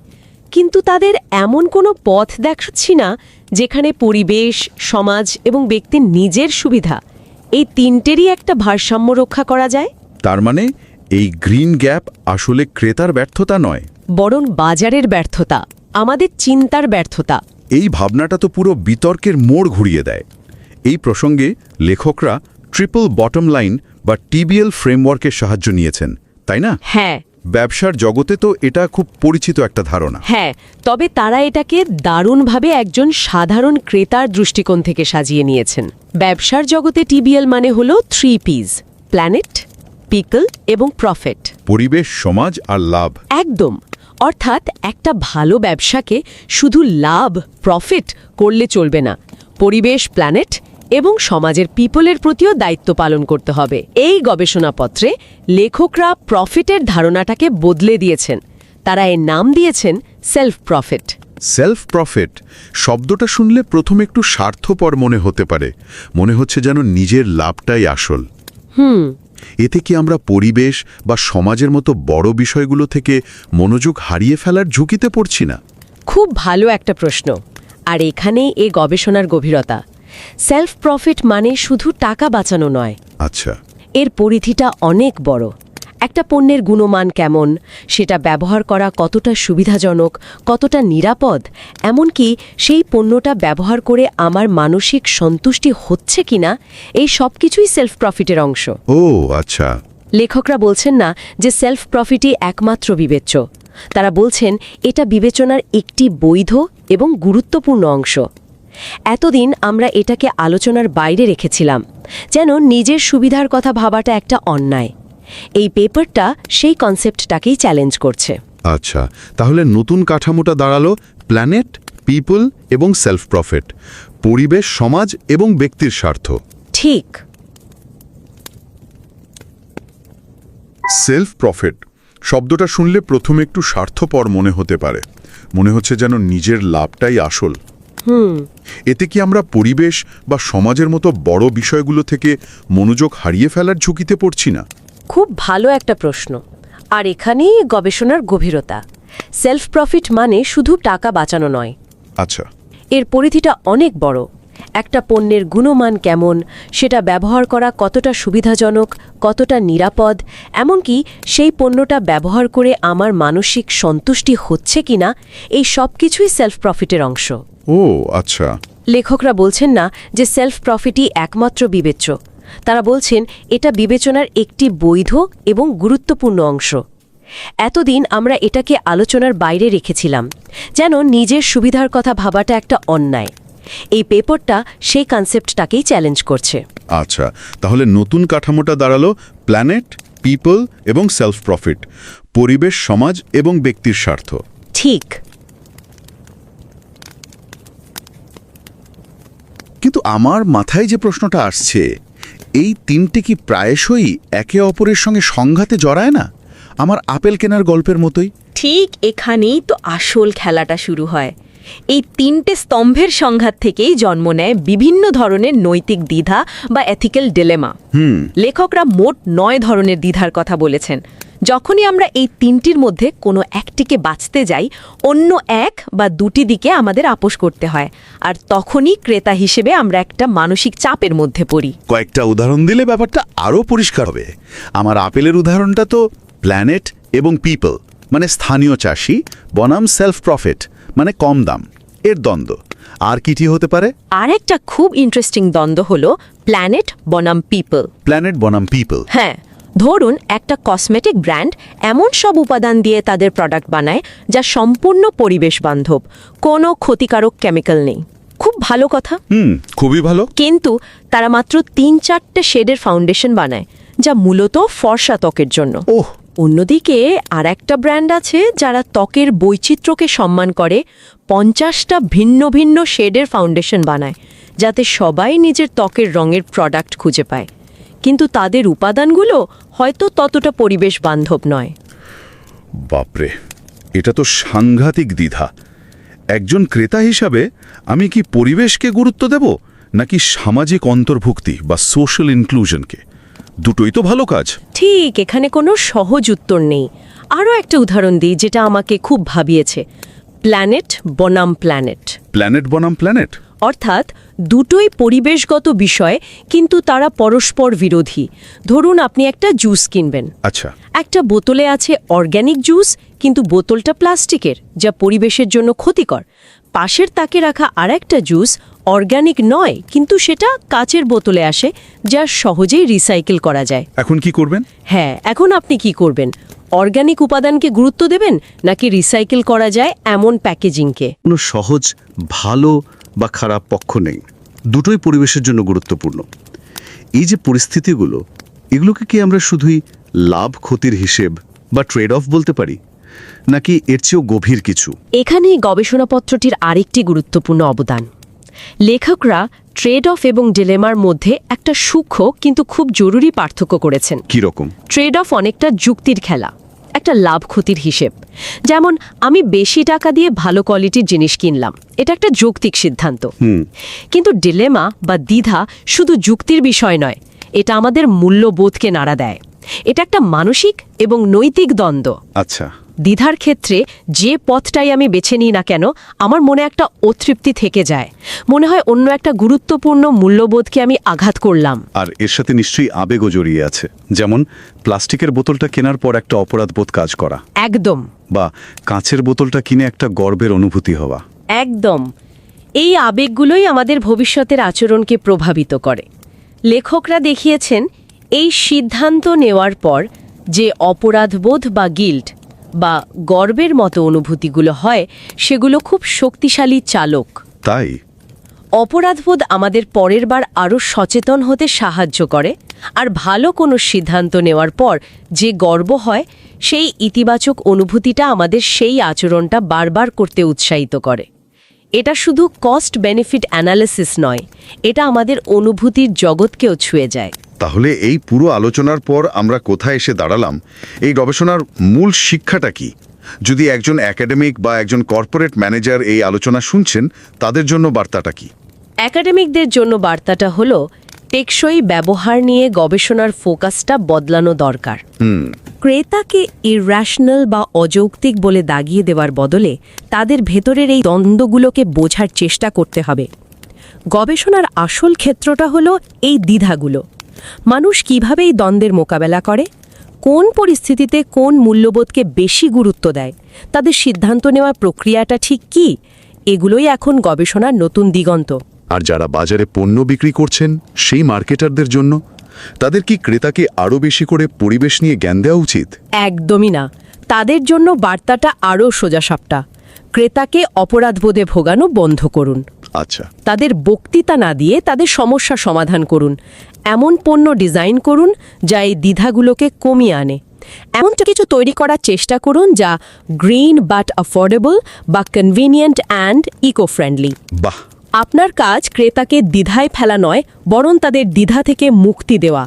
কিন্তু তাদের এমন কোনো পথ দেখাচ্ছি না যেখানে পরিবেশ, সমাজ এবং ব্যক্তির নিজের সুবিধা, এই তিনটেরই একটা ভারসাম্য রক্ষা করা যায়। তার মানে এই গ্রিন গ্যাপ আসলে ক্রেতার ব্যর্থতা নয়, বরং বাজারের ব্যর্থতা, আমাদের চিন্তার ব্যর্থতা। এই ভাবনাটা তো পুরো বিতর্কের মোড় ঘুরিয়ে দেয়। এই প্রসঙ্গে লেখকরা ট্রিপল বটম লাইন বা TBL ফ্রেমওয়ার্কের সাহায্য নিয়েছেন, তাই না? হ্যাঁ। ব্যবসার জগতে তো এটা খুব পরিচিত একটা ধারণা। হ্যাঁ, তবে তারা এটাকে দারুণভাবে একজন সাধারণ ক্রেতার দৃষ্টিকোণ থেকে সাজিয়ে নিয়েছেন। ব্যবসার জগতে TBL মানে হলো 3 Ps: প্ল্যানেট, পিপল এবং প্রফিট। পরিবেশ, সমাজ আর লাভ। একদম। অর্থাৎ একটা ভালো ব্যবসাকে শুধু লাভ, প্রফিট করলে চলবে না, পরিবেশ, প্ল্যানেট এবং সমাজের পিপলের প্রতিও দায়িত্ব পালন করতে হবে। এই গবেষণাপত্রে লেখকরা প্রফিটের ধারণাটাকে বদলে দিয়েছেন। তারা এর নাম দিয়েছেন সেলফ প্রফিট। সেলফ প্রফিট শব্দটা শুনলে প্রথমে একটু স্বার্থপর মনে হতে পারে, মনে হচ্ছে যেন নিজের লাভটাই আসল। এতে কি আমরা পরিবেশ বা সমাজের মতো বড় বিষয়গুলো থেকে মনোযোগ হারিয়ে ফেলার ঝুঁকিতে পড়ছি না? খুব ভালো একটা প্রশ্ন, আর এখানেই এই গবেষণার গভীরতা। সেলফ প্রফিট মানে শুধু টাকা বাঁচানো নয়। আচ্ছা। এর পরিধিটা অনেক বড়। একটা পণ্যের গুণমান কেমন, সেটা ব্যবহার করা কতটা সুবিধাজনক, কতটা নিরাপদ, এমনকি সেই পণ্যটা ব্যবহার করে আমার মানসিক সন্তুষ্টি হচ্ছে কিনা, এই সব কিছুই সেলফ প্রফিটের অংশ। ও আচ্ছা। লেখকরা বলছেন না যে সেলফ প্রফিটই একমাত্র বিবেচ্য। তারা বলছেন এটা বিবেচনার একটি বৈধ এবং গুরুত্বপূর্ণ অংশ। এতদিন আমরা এটাকে আলোচনার বাইরে রেখেছিলাম, যেন নিজের সুবিধার কথা ভাবাটা একটা অন্যায়। এই পেপারটা সেই কনসেপ্টটাকেই চ্যালেঞ্জ করছে। আচ্ছা, তাহলে নতুন কাঠামোটা দাঁড়ালো প্ল্যানেট, পিপল এবং সেলফ প্রফিট, পরিবেশ, সমাজ এবং ব্যক্তির স্বার্থ। ঠিক। সেলফ প্রফিট শব্দটা শুনলে প্রথমে একটু স্বার্থপর মনে হতে পারে, মনে হচ্ছে যেন নিজের লাভটাই আসল। এতে কি আমরা পরিবেশ বা সমাজের মতো বড় বিষয়গুলো থেকে মনোযোগ হারিয়ে ফেলার ঝুঁকিতে পড়ছি না? খুব ভালো একটা প্রশ্ন, আর এখানেই গবেষণার গভীরতা। সেলফ প্রফিট মানে শুধু টাকা বাঁচানো নয়। আচ্ছা। এর পরিধিটা অনেক বড়। একটা পণ্যের গুণমান কেমন, সেটা ব্যবহার করা কতটা সুবিধাজনক, কতটা নিরাপদ, এমনকি সেই পণ্যটা ব্যবহার করে আমার মানসিক সন্তুষ্টি হচ্ছে কিনা, এই সব কিছুই সেলফ প্রফিটের অংশ। ও আচ্ছা। লেখকরা বলছেন না যে সেলফ প্রফিটই একমাত্র বিবেচ্য। তারা বলছেন এটা বিবেচনার একটি বৈধ এবং গুরুত্বপূর্ণ অংশ। এতদিন আমরা এটাকে আলোচনার বাইরে রেখেছিলাম, যেন নিজের সুবিধার কথা ভাবাটা একটা অন্যায়। এই পেপারটা সেই কনসেপ্টটাকেই চ্যালেঞ্জ করছে। আচ্ছা, তাহলে নতুন কাঠামোটা দাঁড়ালো প্ল্যানেট, পিপল এবং সেলফ প্রফিট, পরিবেশ, সমাজ এবং ব্যক্তির স্বার্থ। ঠিক। কিন্তু আমার মাথায় যে প্রশ্নটা আসছে, এই তিনটে কি প্রায়শই একে অপরের সঙ্গে সংঘাতে জড়ায় না? আমার আপেল কেনার গল্পের মতোই। ঠিক এখানেই তো আসল খেলাটা শুরু হয়। এই তিনটে স্তম্ভের সংঘাত থেকেই জন্ম নেয় বিভিন্ন ধরনের নৈতিক দ্বিধা বা এথিক্যাল ডিলেমা। লেখকরা মোট 9 ধরনের দ্বিধার কথা বলেছেন। যখনই আমরা এই তিনটির মধ্যে কোনো একটিকে বাঁচতে যাই, অন্য এক বা দুটি দিকে আমাদের আপোষ করতে হয়, আর তখনই ক্রেতা হিসেবে আমরা একটা মানসিক চাপের মধ্যে পড়ি। কয়েকটা উদাহরণ দিলে ব্যাপারটা আরও পরিষ্কার হবে। আমার আপেলের উদাহরণটা তো প্ল্যানেট এবং পিপল, মানে স্থানীয় চাষি বনাম সেলফ প্রফিট, মানে কম দাম, এর দ্বন্দ্ব। আর কিটি হতে পারে? আর একটা খুব ইন্টারেস্টিং দ্বন্দ্ব হলো প্ল্যানেট বনাম পিপল। প্ল্যানেট বনাম পিপল। হ্যাঁ, ধরুন একটা কসমেটিক ব্র্যান্ড এমন সব উপাদান দিয়ে তাদের প্রোডাক্ট বানায় যা সম্পূর্ণ পরিবেশ বান্ধব, কোনো ক্ষতিকারক কেমিক্যাল নেই। খুব ভালো কথা। খুবই ভালো। কিন্তু তারা মাত্র 3-4টে শেডের ফাউন্ডেশন বানায়, যা মূলত ফর্সা ত্বকের জন্য। অন্যদিকে আর একটা ব্র্যান্ড আছে যারা ত্বকের বৈচিত্র্যকে সম্মান করে, 50টা ভিন্ন ভিন্ন শেডের ফাউন্ডেশন বানায়, যাতে সবাই নিজের ত্বকের রঙের প্রোডাক্ট খুঁজে পায়। কিন্তু তাদের উপাদানগুলো হয়তো ততটা পরিবেশ বান্ধব নয়। বাপরে, এটা তো সাংঘাতিক দ্বিধা। একজন ক্রেতা হিসাবে আমি কি পরিবেশকে গুরুত্ব দেব, নাকি সামাজিক অন্তর্ভুক্তি বা সোশ্যাল ইনক্লুশনকে? দুটোই তো ভালো কাজ। ঠিক, এখানে কোনো সহজ উত্তর নেই। আরও একটা উদাহরণ দিই যেটা আমাকে খুব ভাবিয়েছে। প্ল্যানেট বনাম প্ল্যানেট। প্ল্যানেট বনাম প্ল্যানেট অর্থাৎ দুটোই পরিবেশগত বিষয়, কিন্তু তারা পরস্পর বিরোধী। ধরুন আপনি একটা জুস কিনবেন। আচ্ছা। একটা বোতলে আছে অর্গ্যানিক জুস, কিন্তু বোতলটা প্লাস্টিকের, যা পরিবেশের জন্য ক্ষতিকর। পাশের তাকে রাখা আরেকটা জুস অর্গ্যানিক নয়, কিন্তু সেটা কাচের বোতলে আসে, যা সহজেই রিসাইকেল করা যায়। এখন কি করবেন? হ্যাঁ, এখন আপনি কি করবেন? অর্গ্যানিক উপাদানকে গুরুত্ব দেবেন, নাকি রিসাইকেল করা যায় এমন প্যাকেজিংকে? কোনো সহজ ভালো বা খারাপ পক্ষ নেই, দুটোই পরিবেশের জন্য গুরুত্বপূর্ণ। এই যে পরিস্থিতিগুলো, এগুলোকে কি আমরা শুধুই লাভ ক্ষতির হিসেব বা ট্রেড অফ বলতে পারি, নাকি এর চেয়েও গভীর কিছু? এখানেই গবেষণাপত্রটির আরেকটি গুরুত্বপূর্ণ অবদান। লেখকরা ট্রেড অফ এবং ডিলেমার মধ্যে একটা সূক্ষ্ম কিন্তু খুব জরুরি পার্থক্য করেছেন। কি রকম? ট্রেড অফ অনেকটা যুক্তির খেলা, একটা লাভ ক্ষতির হিসেব। যেমন আমি বেশি টাকা দিয়ে ভালো কোয়ালিটির জিনিস কিনলাম, এটা একটা যৌক্তিক সিদ্ধান্ত। কিন্তু ডিলেমা বা দ্বিধা শুধু যুক্তির বিষয় নয়, এটা আমাদের মূল্যবোধকে নাড়া দেয়। এটা একটা মানসিক এবং নৈতিক দ্বন্দ্ব। আচ্ছা। দ্বিধার ক্ষেত্রে যে পথটাই আমি বেছে নিই না কেন, আমার মনে একটা অতৃপ্তি থেকে যায়। মনে হয় অন্য একটা গুরুত্বপূর্ণ মূল্যবোধকে আমি আঘাত করলাম। আর এর সাথে নিশ্চয়ই আবেগও জড়িয়ে আছে, যেমন প্লাস্টিকের বোতলটা কেনার পর একটা অপরাধবোধ কাজ করা। একদম। বা কাঁচের বোতলটা কিনে একটা গর্বের অনুভূতি হওয়া। একদম। এই আবেগগুলোই আমাদের ভবিষ্যতের আচরণকে প্রভাবিত করে। লেখকরা দেখিয়েছেন এই সিদ্ধান্ত নেওয়ার পর যে অপরাধবোধ বা গিল্ট বা গর্বের মতো অনুভূতিগুলো হয়, সেগুলো খুব শক্তিশালী চালক। তাই অপরাধবোধ আমাদের পরের বার আরও সচেতন হতে সাহায্য করে, আর ভালো কোনো সিদ্ধান্ত নেওয়ার পর যে গর্ব হয়, সেই ইতিবাচক অনুভূতিটা আমাদের সেই আচরণটা বারবার করতে উৎসাহিত করে। এটা শুধু কস্ট বেনিফিট অ্যানালিসিস নয়, এটা আমাদের অনুভূতির জগৎকেও ছুঁয়ে যায়। তাহলে এই পুরো আলোচনার পর আমরা কোথায় এসে দাঁড়ালাম? এই গবেষণার মূল শিক্ষাটা কি? যদি একজন একাডেমিক বা একজন কর্পোরেট ম্যানেজার এই আলোচনা শুনছেন, তাদের জন্য বার্তাটা কি? একাডেমিকদের জন্য বার্তাটা হলো টেকসই ব্যবহার নিয়ে গবেষণার ফোকাসটা বদলানো দরকার। ক্রেতাকে ইররেশনাল বা অযৌক্তিক বলে দাগিয়ে দেওয়ার বদলে তাদের ভেতরের এই দ্বন্দ্বগুলোকে বোঝার চেষ্টা করতে হবে। গবেষণার আসল ক্ষেত্রটা হলো এই দ্বিধাগুলো। মানুষ কিভাবে এই দ্বন্দ্বের মোকাবেলা করে, কোন পরিস্থিতিতে কোন মূল্যবোধকে বেশি গুরুত্ব দেয়, তাদের সিদ্ধান্ত নেওয়ার প্রক্রিয়াটা ঠিক কী, এগুলোই এখন গবেষণার নতুন দিগন্ত। আর যারা বাজারে পণ্য বিক্রি করছেন, সেই মার্কেটারদের জন্য তাদের কি ক্রেতাকে আরও বেশি করে পরিবেশ নিয়ে জ্ঞান দেওয়া উচিত? একদমই না। তাদের জন্য বার্তাটা আরও সোজাসাপটা। ক্রেতাকে অপরাধবোধে ভোগানো বন্ধ করুন। আচ্ছা, তাদের বক্তৃতা না দিয়ে তাদের সমস্যা সমাধান করুন। এমন পণ্য ডিজাইন করুন যা এই দ্বিধাগুলোকে কমিয়ে আনে। এমন কিছু তৈরি করার চেষ্টা করুন যা গ্রিন বাট অ্যাফোর্ডেবল বা কনভিনিয়েন্ট অ্যান্ড ইকো ফ্রেন্ডলি। বাহ! আপনার কাজ ক্রেতাকে দ্বিধায় ফেলা নয়, বরং তাদের দ্বিধা থেকে মুক্তি দেওয়া।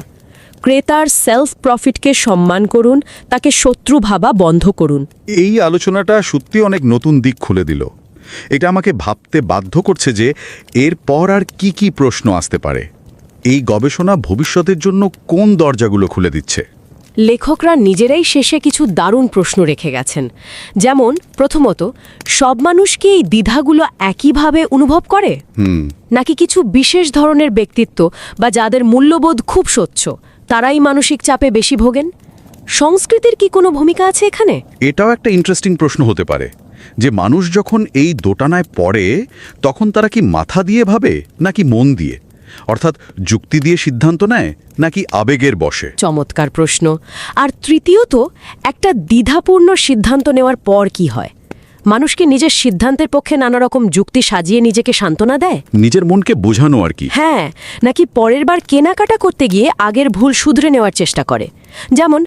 ক্রেতার সেলফ প্রফিটকে সম্মান করুন, তাকে শত্রু ভাবা বন্ধ করুন। এই আলোচনাটা সত্যি অনেক নতুন দিক খুলে দিল। এটা আমাকে ভাবতে বাধ্য করছে যে এরপর আর কি কি প্রশ্ন আসতে পারে। এই গবেষণা ভবিষ্যতের জন্য কোন দরজাগুলো খুলে দিচ্ছে? লেখকরা নিজেরাই শেষে কিছু দারুণ প্রশ্ন রেখে গেছেন। যেমন, প্রথমত, সব মানুষ কি এই দ্বিধাগুলো একইভাবে অনুভব করে, নাকি কিছু বিশেষ ধরনের ব্যক্তিত্ব বা যাদের মূল্যবোধ খুব স্বচ্ছ তারাই মানসিক চাপে বেশি ভোগেন? সংস্কৃতির কি কোনো ভূমিকা আছে এখানে? এটাও একটা ইন্টারেস্টিং প্রশ্ন হতে পারে যে মানুষ যখন এই দোটানায় পড়ে, তখন তারা কি মাথা দিয়ে ভাবে নাকি মন দিয়ে, অর্থাৎ যুক্তি দিয়ে সিদ্ধান্ত নেয় নাকি আবেগের বশে? চমৎকার প্রশ্ন। আর তৃতীয়ত, একটা দ্বিধাপূর্ণ সিদ্ধান্ত নেওয়ার পর কি হয়? মানুষ কি নিজের সিদ্ধান্তের পক্ষে নানা রকম যুক্তি সাজিয়ে নিজেকে সান্ত্বনা দেয়? নিজের মনকে বোঝানো আর কি। হ্যাঁ, নাকি পরের বার কেনাকাটা করতে গিয়ে আগের ভুল শুধরে নেওয়ার চেষ্টা করে? যেমন,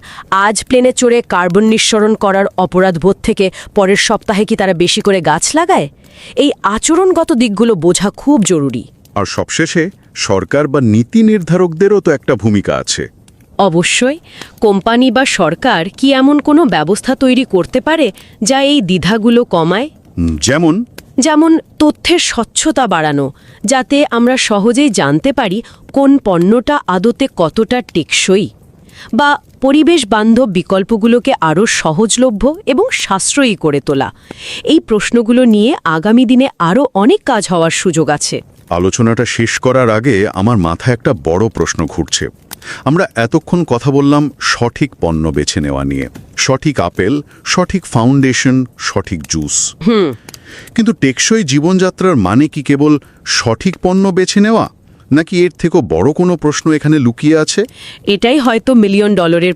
আজ প্লেনে চড়ে কার্বন নিঃসরণ করার অপরাধ বোধ থেকে পরের সপ্তাহে কি তারা বেশি করে গাছ লাগায়? এই আচরণগত দিকগুলো বোঝা খুব জরুরি। আর সবশেষে সরকার বা নীতি নির্ধারকদেরও তো একটা ভূমিকা আছে। অবশ্যই। কোম্পানি বা সরকার কি এমন কোনো ব্যবস্থা তৈরি করতে পারে যা এই দ্বিধাগুলো কমায়? যেমন তথ্যের স্বচ্ছতা বাড়ানো, যাতে আমরা সহজেই জানতে পারি কোন পণ্যটা আদতে কতটা টেকসই, বা পরিবেশ বান্ধব বিকল্পগুলোকে আরও সহজলভ্য এবং সাশ্রয়ী করে তোলা। এই প্রশ্নগুলো নিয়ে আগামী দিনে আরও অনেক কাজ হওয়ার সুযোগ আছে। আলোচনাটা শেষ করার আগে আমার মাথায় একটা বড় প্রশ্ন ঘুরছে। আমরা এতক্ষণ কথা বললাম সঠিক পণ্য বেছে নেওয়া নিয়ে, সঠিক আপেল, সঠিক ফাউন্ডেশন, সঠিক জুস। কিন্তু টেকসই জীবনযাত্রার মানে কি কেবল সঠিক পণ্য বেছে নেওয়া, নাকি এর থেকেও বড় কোনো প্রশ্ন এখানে লুকিয়ে আছে? এটাই হয়তো $1 মিলিয়ন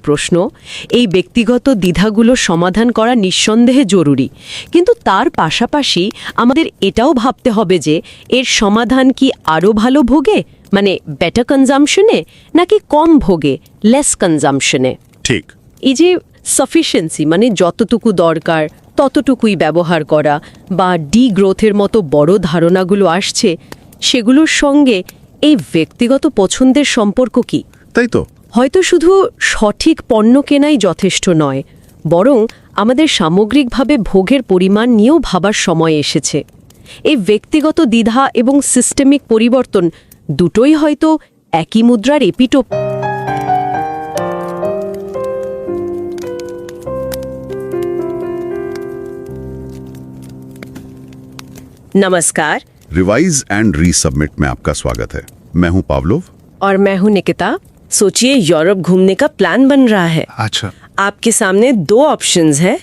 প্রশ্ন। এই ব্যক্তিগত দ্বিধাগুলো সমাধান করা নিঃসন্দেহে জরুরি, কিন্তু তার পাশাপাশি আমাদের এটাও ভাবতে হবে যে এর সমাধান কি আরও ভালো ভোগে, মানে বেটার কনজামশনে, নাকি কম ভোগে, লেস কনজামশনে। ঠিক। এই যে সাফিসিয়েন্সি, মানে যতটুকু দরকার ততটুকুই ব্যবহার করা, বা ডিগ্রোথের মতো বড় ধারণাগুলো আসছে, সেগুলোর সঙ্গে এই ব্যক্তিগত পছন্দের সম্পর্ক কি? তাই তো। হয়তো শুধু সঠিক পণ্য কেনাই যথেষ্ট নয়, বরং আমাদের সামগ্রিকভাবে ভোগের পরিমাণ নিয়েও ভাবার সময় এসেছে। এই ব্যক্তিগত দ্বিধা এবং সিস্টেমিক পরিবর্তন দুটোই হয়তো একই মুদ্রার এপিটোপ। नमस्कार। रिवाइज एंड रीसबमिट में आपका स्वागत है। मैं हूं पावलोव। और मैं हूं निकिता। सोचिए, यूरोप घूमने का प्लान बन रहा है। अच्छा। आपके सामने 2 ऑप्शंस हैं।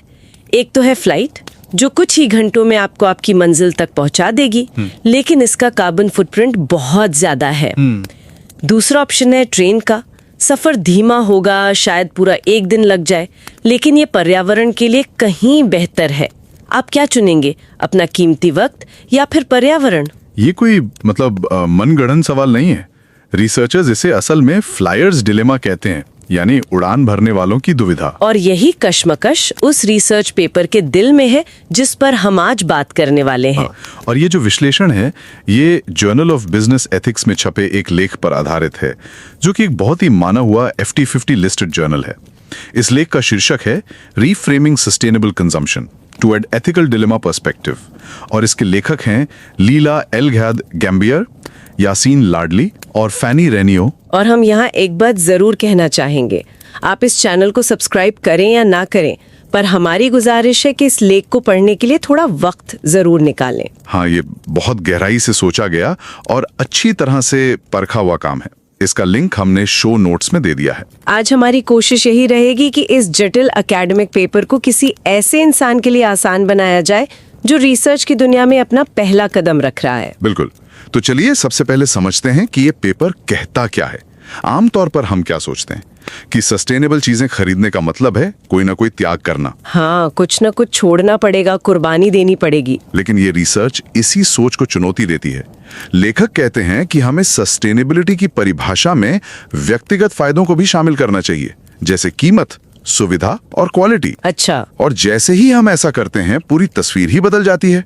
एक तो है फ्लाइट, जो कुछ ही घंटों में आपको आपकी मंजिल तक पहुंचा देगी, लेकिन इसका कार्बन फुटप्रिंट बहुत ज्यादा है। दूसरा ऑप्शन है ट्रेन का। सफर धीमा होगा, शायद पूरा 1 दिन लग जाए, लेकिन ये पर्यावरण के लिए कहीं बेहतर है। आप क्या चुनेंगे, अपना कीमती वक्त या फिर पर्यावरण? ये कोई मनगढ़ंत सवाल नहीं है। रिसर्चर्स इसे असल में फ्लायर्स डिलेमा कहते हैं। यानी उड़ान भरने वालों की दुविधा। और यही कश्मकश उस रिसर्च पेपर के दिल में है जिस पर हम आज बात करने वाले हैं। और ये जो विश्लेषण है ये जर्नल ऑफ बिजनेस एथिक्स में छपे एक लेख पर आधारित है, जो कि एक बहुत ही माना हुआ FT50 लिस्टेड जर्नल है। इस लेख का शीर्षक है reframing sustainable consumption toward ethical dilemma perspective, और इसके लेखक हैं लीला एल्गाइड-गैम्बियर, यासीन लाडली और फैनी रेनियो। और हम यहाँ एक बात जरूर कहना चाहेंगे, आप इस चैनल को सब्सक्राइब करें या ना करें, पर हमारी गुजारिश है कि इस लेख को पढ़ने के लिए थोड़ा वक्त जरूर निकालें। हाँ, ये बहुत गहराई से सोचा गया और अच्छी तरह से परखा हुआ काम है। इसका लिंक हमने शो नोट्स में दे दिया है। आज हमारी कोशिश यही रहेगी कि इस जटिल एकेडमिक पेपर को किसी ऐसे इंसान के लिए आसान बनाया जाए जो रिसर्च की दुनिया में अपना पहला कदम रख रहा है। बिल्कुल। तो चलिए सबसे पहले समझते हैं कि ये पेपर कहता क्या है। आमतौर पर हम क्या सोचते हैं कि सस्टेनेबल चीजें खरीदने का मतलब है कोई ना कोई त्याग करना। हाँ, कुछ ना कुछ छोड़ना पड़ेगा, कुर्बानी देनी पड़ेगी। लेकिन ये रिसर्च इसी सोच को चुनौती देती है। लेखक कहते हैं कि हमें सस्टेनेबिलिटी की परिभाषा में व्यक्तिगत फायदों को भी शामिल करना चाहिए, जैसे कीमत, सुविधा और क्वालिटी। अच्छा। और जैसे ही हम ऐसा करते हैं पूरी तस्वीर ही बदल जाती है।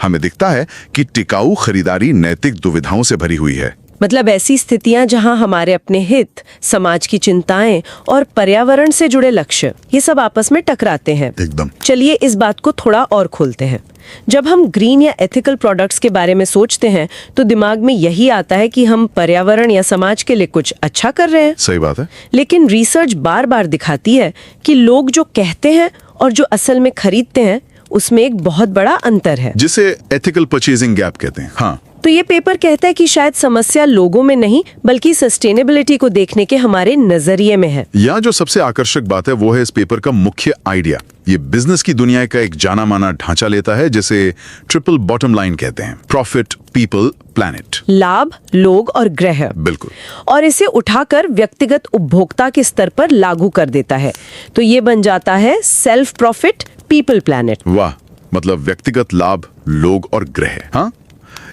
हमें दिखता है कि टिकाऊ खरीदारी नैतिक दुविधाओं से भरी हुई है। मतलब ऐसी स्थितियां जहां हमारे अपने हित, समाज की चिंताएं और पर्यावरण से जुड़े लक्ष्य, ये सब आपस में टकराते हैं। एकदम। चलिए इस बात को थोड़ा और खोलते हैं। जब हम ग्रीन या एथिकल प्रोडक्ट्स के बारे में सोचते हैं तो दिमाग में यही आता है कि हम पर्यावरण या समाज के लिए कुछ अच्छा कर रहे हैं। सही बात है। लेकिन रिसर्च बार बार दिखाती है कि लोग जो कहते हैं और जो असल में खरीदते हैं उसमें एक बहुत बड़ा अंतर है, जिसे एथिकल परचेजिंग गैप कहते हैं। हाँ। तो ये पेपर कहता है कि शायद समस्या लोगों में नहीं बल्कि सस्टेनेबिलिटी को देखने के हमारे नजरिए में है। यहाँ जो सबसे आकर्षक बात है वो है इस पेपर का मुख्य आइडिया। ये बिजनेस की दुनिया का एक जाना माना ढांचा लेता है जिसे ट्रिपल बॉटम लाइन कहते हैं, प्रॉफिट, पीपल, प्लैनेट। लाभ, लोग और ग्रह। बिल्कुल। और इसे उठाकर व्यक्तिगत उपभोक्ता के स्तर पर लागू कर देता है। तो ये बन जाता है सेल्फ प्रॉफिट, पीपल, प्लैनेट। वाह, मतलब व्यक्तिगत लाभ, लोग और ग्रह। हाँ,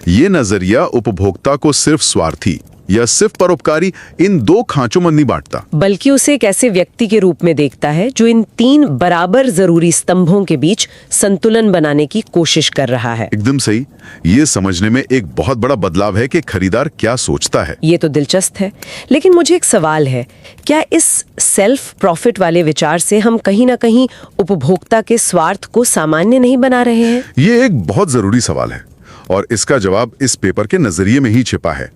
ये नजरिया उपभोक्ता को सिर्फ स्वार्थी या सिर्फ परोपकारी इन दो खांचों में नहीं बांटता, बल्कि उसे एक ऐसे व्यक्ति के रूप में देखता है जो इन तीन बराबर जरूरी स्तंभों के बीच संतुलन बनाने की कोशिश कर रहा है। एकदम सही। ये समझने में एक बहुत बड़ा बदलाव है कि खरीदार क्या सोचता है। ये तो दिलचस्प है, लेकिन मुझे एक सवाल है, क्या इस सेल्फ प्रॉफिट वाले विचार से हम कहीं ना कहीं उपभोक्ता के स्वार्थ को सामान्य नहीं बना रहे हैं? ये एक बहुत जरूरी सवाल है और इसका जवाब इस पेपर के नजरिए में ही छिपा है।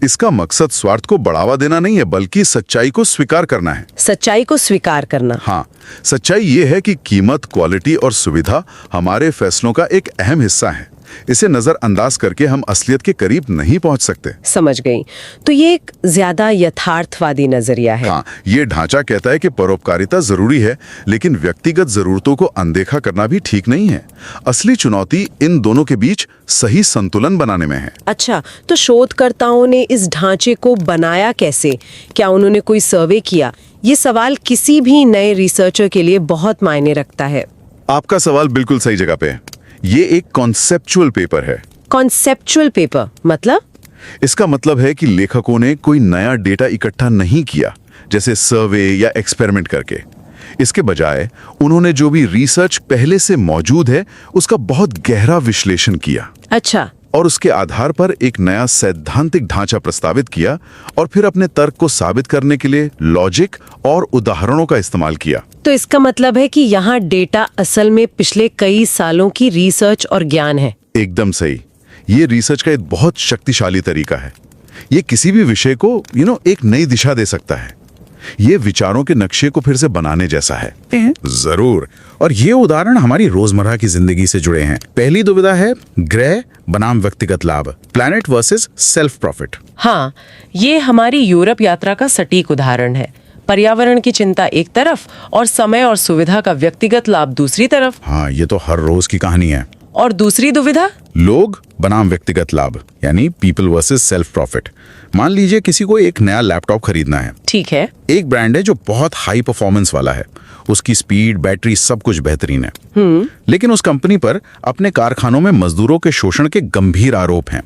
इसका मकसद स्वार्थ को बढ़ावा देना नहीं है बल्कि सच्चाई को स्वीकार करना है। सच्चाई को स्वीकार करना। हाँ, सच्चाई ये है कि कीमत, क्वालिटी और सुविधा हमारे फैसलों का एक अहम हिस्सा है। इसे नजरअंदाज करके हम असलियत के करीब नहीं पहुंच सकते। समझ गई। तो ये एक ज्यादा यथार्थवादी नजरिया है। हाँ, ये ढांचा कहता है कि परोपकारिता जरूरी है लेकिन व्यक्तिगत जरूरतों को अनदेखा करना भी ठीक नहीं है। असली चुनौती इन दोनों के बीच सही संतुलन बनाने में है। अच्छा, तो शोधकर्ताओं ने इस ढांचे को बनाया कैसे? क्या उन्होंने कोई सर्वे किया? ये सवाल किसी भी नए रिसर्चर के लिए बहुत मायने रखता है। आपका सवाल बिल्कुल सही जगह पे है। ये एक कॉन्सेप्चुअल पेपर है। कॉन्सेप्चुअल पेपर मतलब? इसका मतलब है कि लेखकों ने कोई नया डेटा इकट्ठा नहीं किया, जैसे सर्वे या एक्सपेरिमेंट करके। इसके बजाय उन्होंने जो भी रिसर्च पहले से मौजूद है उसका बहुत गहरा विश्लेषण किया। अच्छा। और उसके आधार पर एक नया सैद्धांतिक ढांचा प्रस्तावित किया और फिर अपने तर्क को साबित करने के लिए लॉजिक और उदाहरणों का इस्तेमाल किया। तो इसका मतलब है कि यहाँ डेटा असल में पिछले कई सालों की रिसर्च और ज्ञान है। एकदम सही। ये रिसर्च का एक बहुत शक्तिशाली तरीका है। ये किसी भी विषय को एक नई दिशा दे सकता है। ये विचारों के नक्शे को फिर से बनाने जैसा है। जरूर। और ये उदाहरण हमारी रोजमर्रा की जिंदगी से जुड़े हैं। पहली दुविधा है ग्रह बनाम व्यक्तिगत लाभ, प्लैनेट वर्सेस सेल्फ प्रॉफिट। हाँ, ये हमारी यूरोप यात्रा का सटीक उदाहरण है। पर्यावरण की चिंता एक तरफ और समय और सुविधा का व्यक्तिगत लाभ दूसरी तरफ। हाँ, ये तो हर रोज की कहानी है। और दूसरी दुविधा? लोग बनाम व्यक्तिगत लाभ, यानी पीपल वर्सेस सेल्फ प्रॉफिट। मान लीजिए किसी को एक नया लैपटॉप खरीदना है। ठीक है। एक ब्रांड है जो बहुत हाई परफॉर्मेंस वाला है, उसकी स्पीड, बैटरी सब कुछ बेहतरीन है, लेकिन उस कंपनी पर अपने कारखानों में मजदूरों के शोषण के गंभीर आरोप हैं।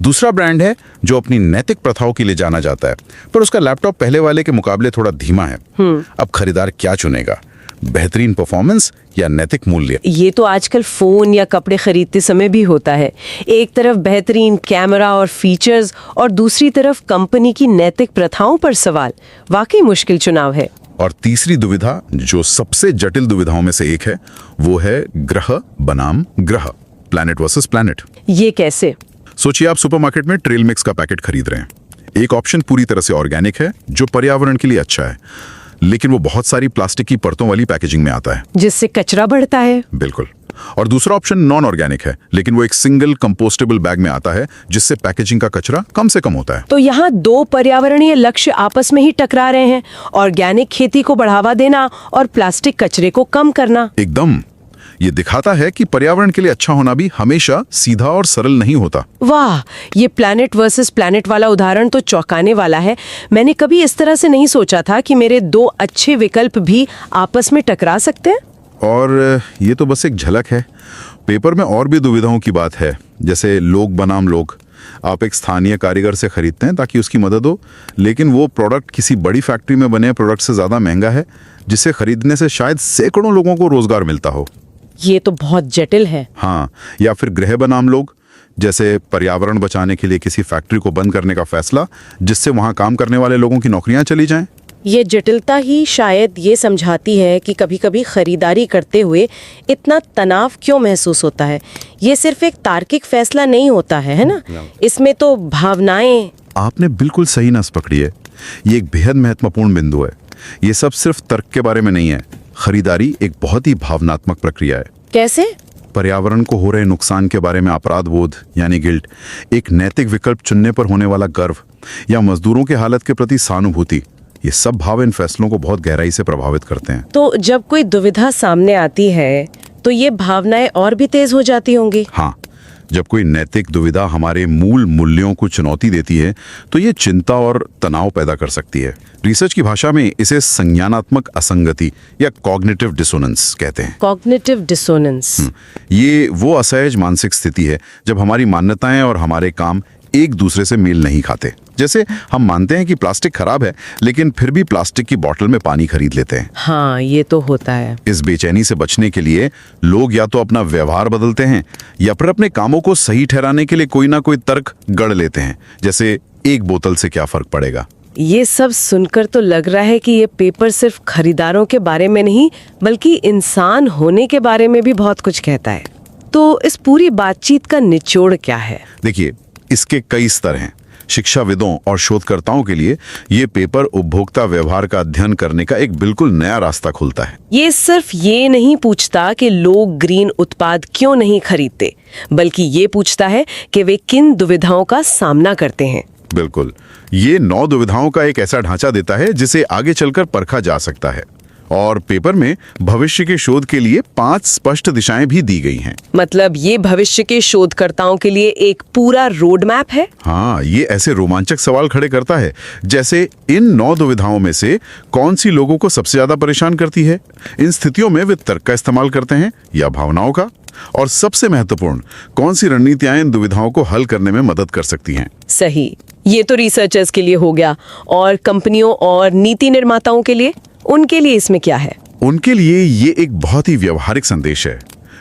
दूसरा ब्रांड है जो अपनी नैतिक प्रथाओं के लिए जाना जाता है, पर उसका लैपटॉप पहले वाले के मुकाबले थोड़ा धीमा है। अब खरीदार क्या चुनेगा, बेहतरीन परफॉर्मेंस या नैतिक मूल्य? ये तो आजकल फोन या कपड़े खरीदते समय भी होता है। एक तरफ बेहतरीन कैमरा और फीचर्स और दूसरी तरफ कंपनी की नैतिक प्रथाओं पर सवाल। वाकई मुश्किल चुनाव है। और तीसरी दुविधा, जो सबसे जटिल दुविधाओं में से एक है, वो है ग्रह बनाम ग्रह, प्लैनेट वर्सेस प्लैनेट। ये कैसे? सोचिए आप सुपरमार्केट में ट्रेल मिक्स का पैकेट खरीद रहे हैं। एक ऑप्शन पूरी तरह से ऑर्गेनिक है, जो पर्यावरण के लिए अच्छा है, लेकिन वो बहुत सारी प्लास्टिक की परतों वाली पैकेजिंग में आता है, जिससे कचरा बढ़ता है। बिल्कुल। और दूसरा ऑप्शन नॉन ऑर्गेनिक है, लेकिन वो एक सिंगल कंपोस्टेबल बैग में आता है, जिससे पैकेजिंग का कचरा कम से कम होता है। तो यहाँ दो पर्यावरणीय लक्ष्य आपस में ही टकरा रहे हैं, ऑर्गेनिक खेती को बढ़ावा देना और प्लास्टिक कचरे को कम करना। एकदम। ये दिखाता है कि पर्यावरण के लिए अच्छा होना भी हमेशा सीधा और सरल नहीं होता। वाह, ये प्लैनेट वर्सेस प्लैनेट वाला उदाहरण तो चौंकाने वाला है। मैंने कभी इस तरह से नहीं सोचा था कि मेरे दो अच्छे विकल्प भी आपस में टकरा सकते हैं। और ये तो बस एक झलक है। पेपर में और भी दुविधाओं की बात है, जैसे लोग बनाम लोग। आप एक स्थानीय कारीगर से खरीदते हैं ताकि उसकी मदद हो, लेकिन वो प्रोडक्ट किसी बड़ी फैक्ट्री में बने प्रोडक्ट से ज़्यादा महंगा है, जिसे खरीदने से शायद सैकड़ों लोगों को रोजगार मिलता हो। ये तो बहुत जटिल है। हाँ, या फिर गृह बनाम लोग, जैसे पर्यावरण बचाने के लिए किसी फैक्ट्री को बंद करने का फैसला, जिससे वहाँ काम करने वाले लोगों की नौकरियां चली जाएं। ये जटिलता ही शायद ये समझाती है कि कभी-कभी खरीदारी करते हुए इतना तनाव क्यों महसूस होता है। ये सिर्फ एक तार्किक फैसला नहीं होता है ना? इसमें तो भावनाएं। आपने बिल्कुल सही नस पकड़ी है। ये एक बेहद महत्वपूर्ण बिंदु है। ये सब सिर्फ तर्क के बारे में नहीं है। खरीदारी एक बहुत ही भावनात्मक प्रक्रिया है। कैसे? पर्यावरण को हो रहे नुकसान के बारे में अपराध बोध यानी गिल्ट, एक नैतिक विकल्प चुनने पर होने वाला गर्व, या मजदूरों के हालत के प्रति सहानुभूति, ये सब भाव इन फैसलों को बहुत गहराई से प्रभावित करते हैं। तो जब कोई दुविधा सामने आती है तो ये भावनाएं और भी तेज हो जाती होंगी। हाँ, जब कोई नैतिक दुविधा हमारे मूल मूल्यों को चुनौती देती है तो ये चिंता और तनाव पैदा कर सकती है। रिसर्च की भाषा में इसे संज्ञानात्मक असंगति या कॉग्निटिव डिसोनेंस कहते हैं। Cognitive dissonance. ये वो असहज मानसिक स्थिति है जब हमारी मान्यताएं और हमारे काम एक दूसरे से मेल नहीं खाते। जैसे हम मानते हैं कि प्लास्टिक खराब है, लेकिन फिर भी प्लास्टिक की बोतल में पानी खरीद लेते हैं। हाँ, ये तो होता है। इस बेचैनी से बचने के लिए लोग या तो अपना व्यवहार बदलते हैं या फिर अपने कामों को सही ठहराने के लिए कोई ना कोई तर्क गढ़ लेते हैं, जैसे एक बोतल से क्या फर्क पड़ेगा। ये सब सुनकर तो लग रहा है कि ये पेपर सिर्फ खरीदारों के बारे में नहीं, बल्कि इंसान होने के बारे में भी बहुत कुछ कहता है। तो इस पूरी बातचीत का निचोड़ क्या है? देखिए, इसके कई स्तर हैं। शिक्षाविदों और शोधकर्ताओं के लिए ये पेपर उपभोक्ता व्यवहार का अध्ययन करने का एक बिल्कुल नया रास्ता खुलता है। ये सिर्फ ये नहीं पूछता कि लोग ग्रीन उत्पाद क्यों नहीं खरीदते, बल्कि ये पूछता है कि वे किन दुविधाओं का सामना करते हैं। बिल्कुल, ये 9 दुविधाओं का एक ऐसा ढांचा देता है जिसे आगे चलकर परखा जा सकता है। और पेपर में भविष्य के शोध के लिए 5 स्पष्ट दिशाएं भी दी गई हैं। मतलब ये भविष्य के शोधकर्ताओं के लिए एक पूरा रोड मैप है। हाँ, ये ऐसे रोमांचक सवाल खड़े करता है, जैसे इन 9 दुविधाओं में से कौन सी लोगों को सबसे ज्यादा परेशान करती है। इन स्थितियों में वे तर्क का इस्तेमाल करते हैं या भावनाओं का। और सबसे महत्वपूर्ण, कौन सी रणनीतियां इन दुविधाओं को हल करने में मदद कर सकती हैं। सही, ये तो रिसर्चर्स के लिए हो गया। और कंपनियों और नीति निर्माताओं के लिए, उनके लिए इसमें क्या है? उनके लिए ये एक बहुत ही व्यवहारिक संदेश है।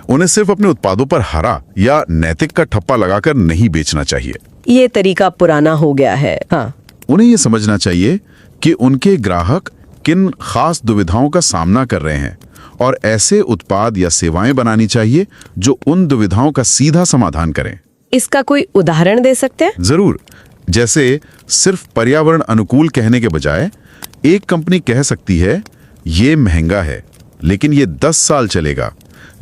उन्हें सिर्फ अपने उत्पादों पर हरा या नैतिक का ठप्पा लगाकर नहीं बेचना चाहिए। ये तरीका पुराना हो गया है। हाँ, उन्हें ये समझना चाहिए कि उनके ग्राहक किन खास दुविधाओं का सामना कर रहे हैं और ऐसे उत्पाद या सेवाएं बनानी चाहिए जो उन दुविधाओं का सीधा समाधान करें। इसका कोई उदाहरण दे सकते हैं? जरूर। जैसे सिर्फ पर्यावरण अनुकूल कहने के बजाय एक कंपनी कह सकती है, ये महंगा है लेकिन ये 10 साल चलेगा,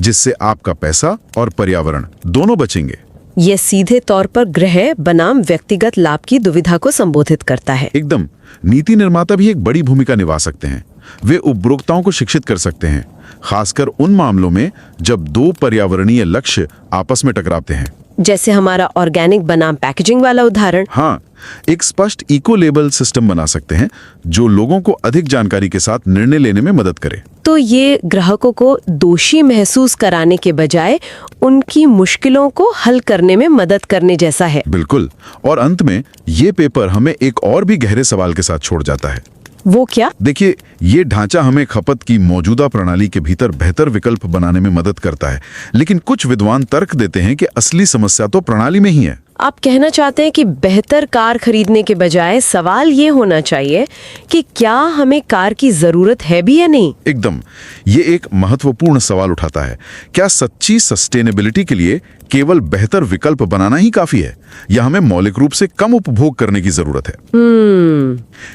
जिससे आपका पैसा और पर्यावरण दोनों बचेंगे। ये सीधे तौर पर गृह बनाम व्यक्तिगत लाभ की दुविधा को संबोधित करता है। एकदम। नीति निर्माता भी एक बड़ी भूमिका निभा सकते हैं। वे उपभोक्ताओं को शिक्षित कर सकते हैं खासकर उन मामलों में जब दो पर्यावरणीय लक्ष्य आपस में टकराते हैं। जैसे हमारा ऑर्गेनिक बनाम पैकेजिंग वाला उदाहरण। हाँ, एक स्पष्ट इको लेबल सिस्टम बना सकते हैं जो लोगों को अधिक जानकारी के साथ निर्णय लेने में मदद करे। तो ये ग्राहकों को दोषी महसूस कराने के बजाय उनकी मुश्किलों को हल करने में मदद करने जैसा है। बिल्कुल। और अंत में ये पेपर हमें एक और भी गहरे सवाल के साथ छोड़ जाता है। वो क्या? देखिए, ये ढांचा हमें खपत की मौजूदा प्रणाली के भीतर बेहतर विकल्प बनाने में मदद करता है, लेकिन कुछ विद्वान तर्क देते हैं कि असली समस्या तो प्रणाली में ही है। आप कहना चाहते हैं कि बेहतर कार खरीदने के बजाय सवाल ये होना चाहिए कि क्या हमें कार की जरूरत है भी या नहीं? एकदम। ये एक महत्वपूर्ण सवाल उठाता है। क्या सच्ची सस्टेनेबिलिटी के लिए केवल बेहतर विकल्प बनाना ही काफी है, या हमें मौलिक रूप से कम उपभोग करने की जरूरत है?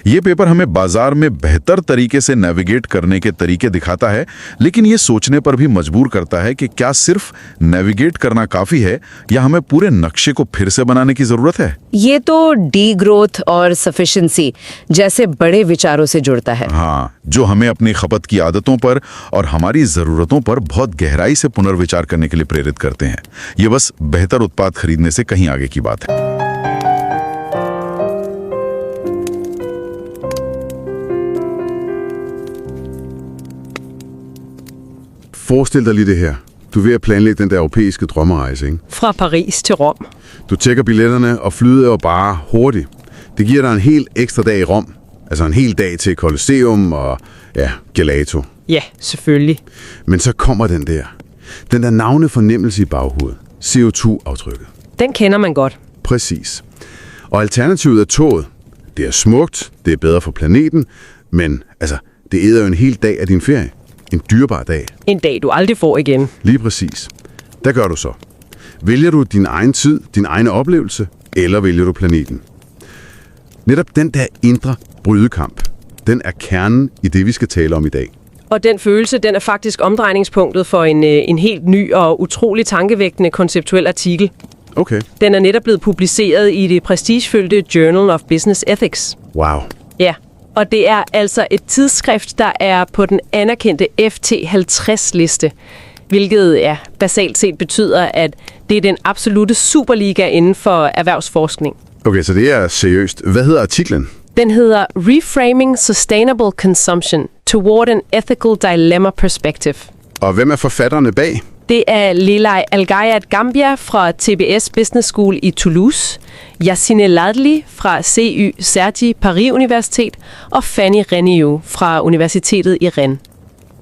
ये पेपर हमें बाजार में बेहतर तरीके से नेविगेट करने के तरीके दिखाता है, लेकिन ये सोचने पर भी मजबूर करता है कि क्या सिर्फ नेविगेट करना काफी है, या हमें पूरे नक्शे को फिर से बनाने की जरूरत है? ये तो डी ग्रोथ और सफिशिएंसी जैसे बड़े विचारों से जुड़ता है। हाँ, जो हमें अपनी खपत की आदतों पर और हमारी जरूरतों पर बहुत गहराई से पुनर्विचार करने के लिए प्रेरित करते हैं। ये बस बेहतर उत्पाद खरीदने से कहीं आगे की बात है। Forestil dig lige det her. Du er ved at planlægge den der europæiske drømmerejse, ikke? Fra Paris til Rom. Du tjekker billetterne, og flyet er jo bare hurtigt. Det giver dig en helt ekstra dag i Rom. Altså en hel dag til Colosseum og, ja, gelato. Ja, selvfølgelig. Men så kommer den der navnefornemmelse i baghovedet. CO2-aftrykket. Den kender man godt. Præcis. Og alternativet er toget. Det er smukt, det er bedre for planeten, men altså, det æder jo en hel dag af din ferie. En dyrebar dag. En dag, du aldrig får igen. Lige præcis. Hvad gør du så? Vælger du din egen tid, din egen oplevelse, eller vælger du planeten? Netop den der indre brydekamp, den er kernen i det, vi skal tale om i dag. Og den følelse, den er faktisk omdrejningspunktet for en helt ny og utrolig tankevækkende konceptuel artikel. Okay. Den er netop blevet publiceret i det prestigefyldte Journal of Business Ethics. Wow. Ja, og det er altså et tidsskrift, der er på den anerkendte FT50-liste, hvilket basalt set betyder, at det er den absolute superliga inden for erhvervsforskning. Okay, så det er seriøst. Hvad hedder artiklen? Den hedder Reframing Sustainable Consumption Toward an Ethical Dilemma Perspective. Og hvem er forfatterne bag? Det er Elgaaied-Gambier fra TBS Business School i Toulouse, Yacine Ladli fra CU Sergi Paris Universitet og Fanny Renyu fra Universitetet i Rennes.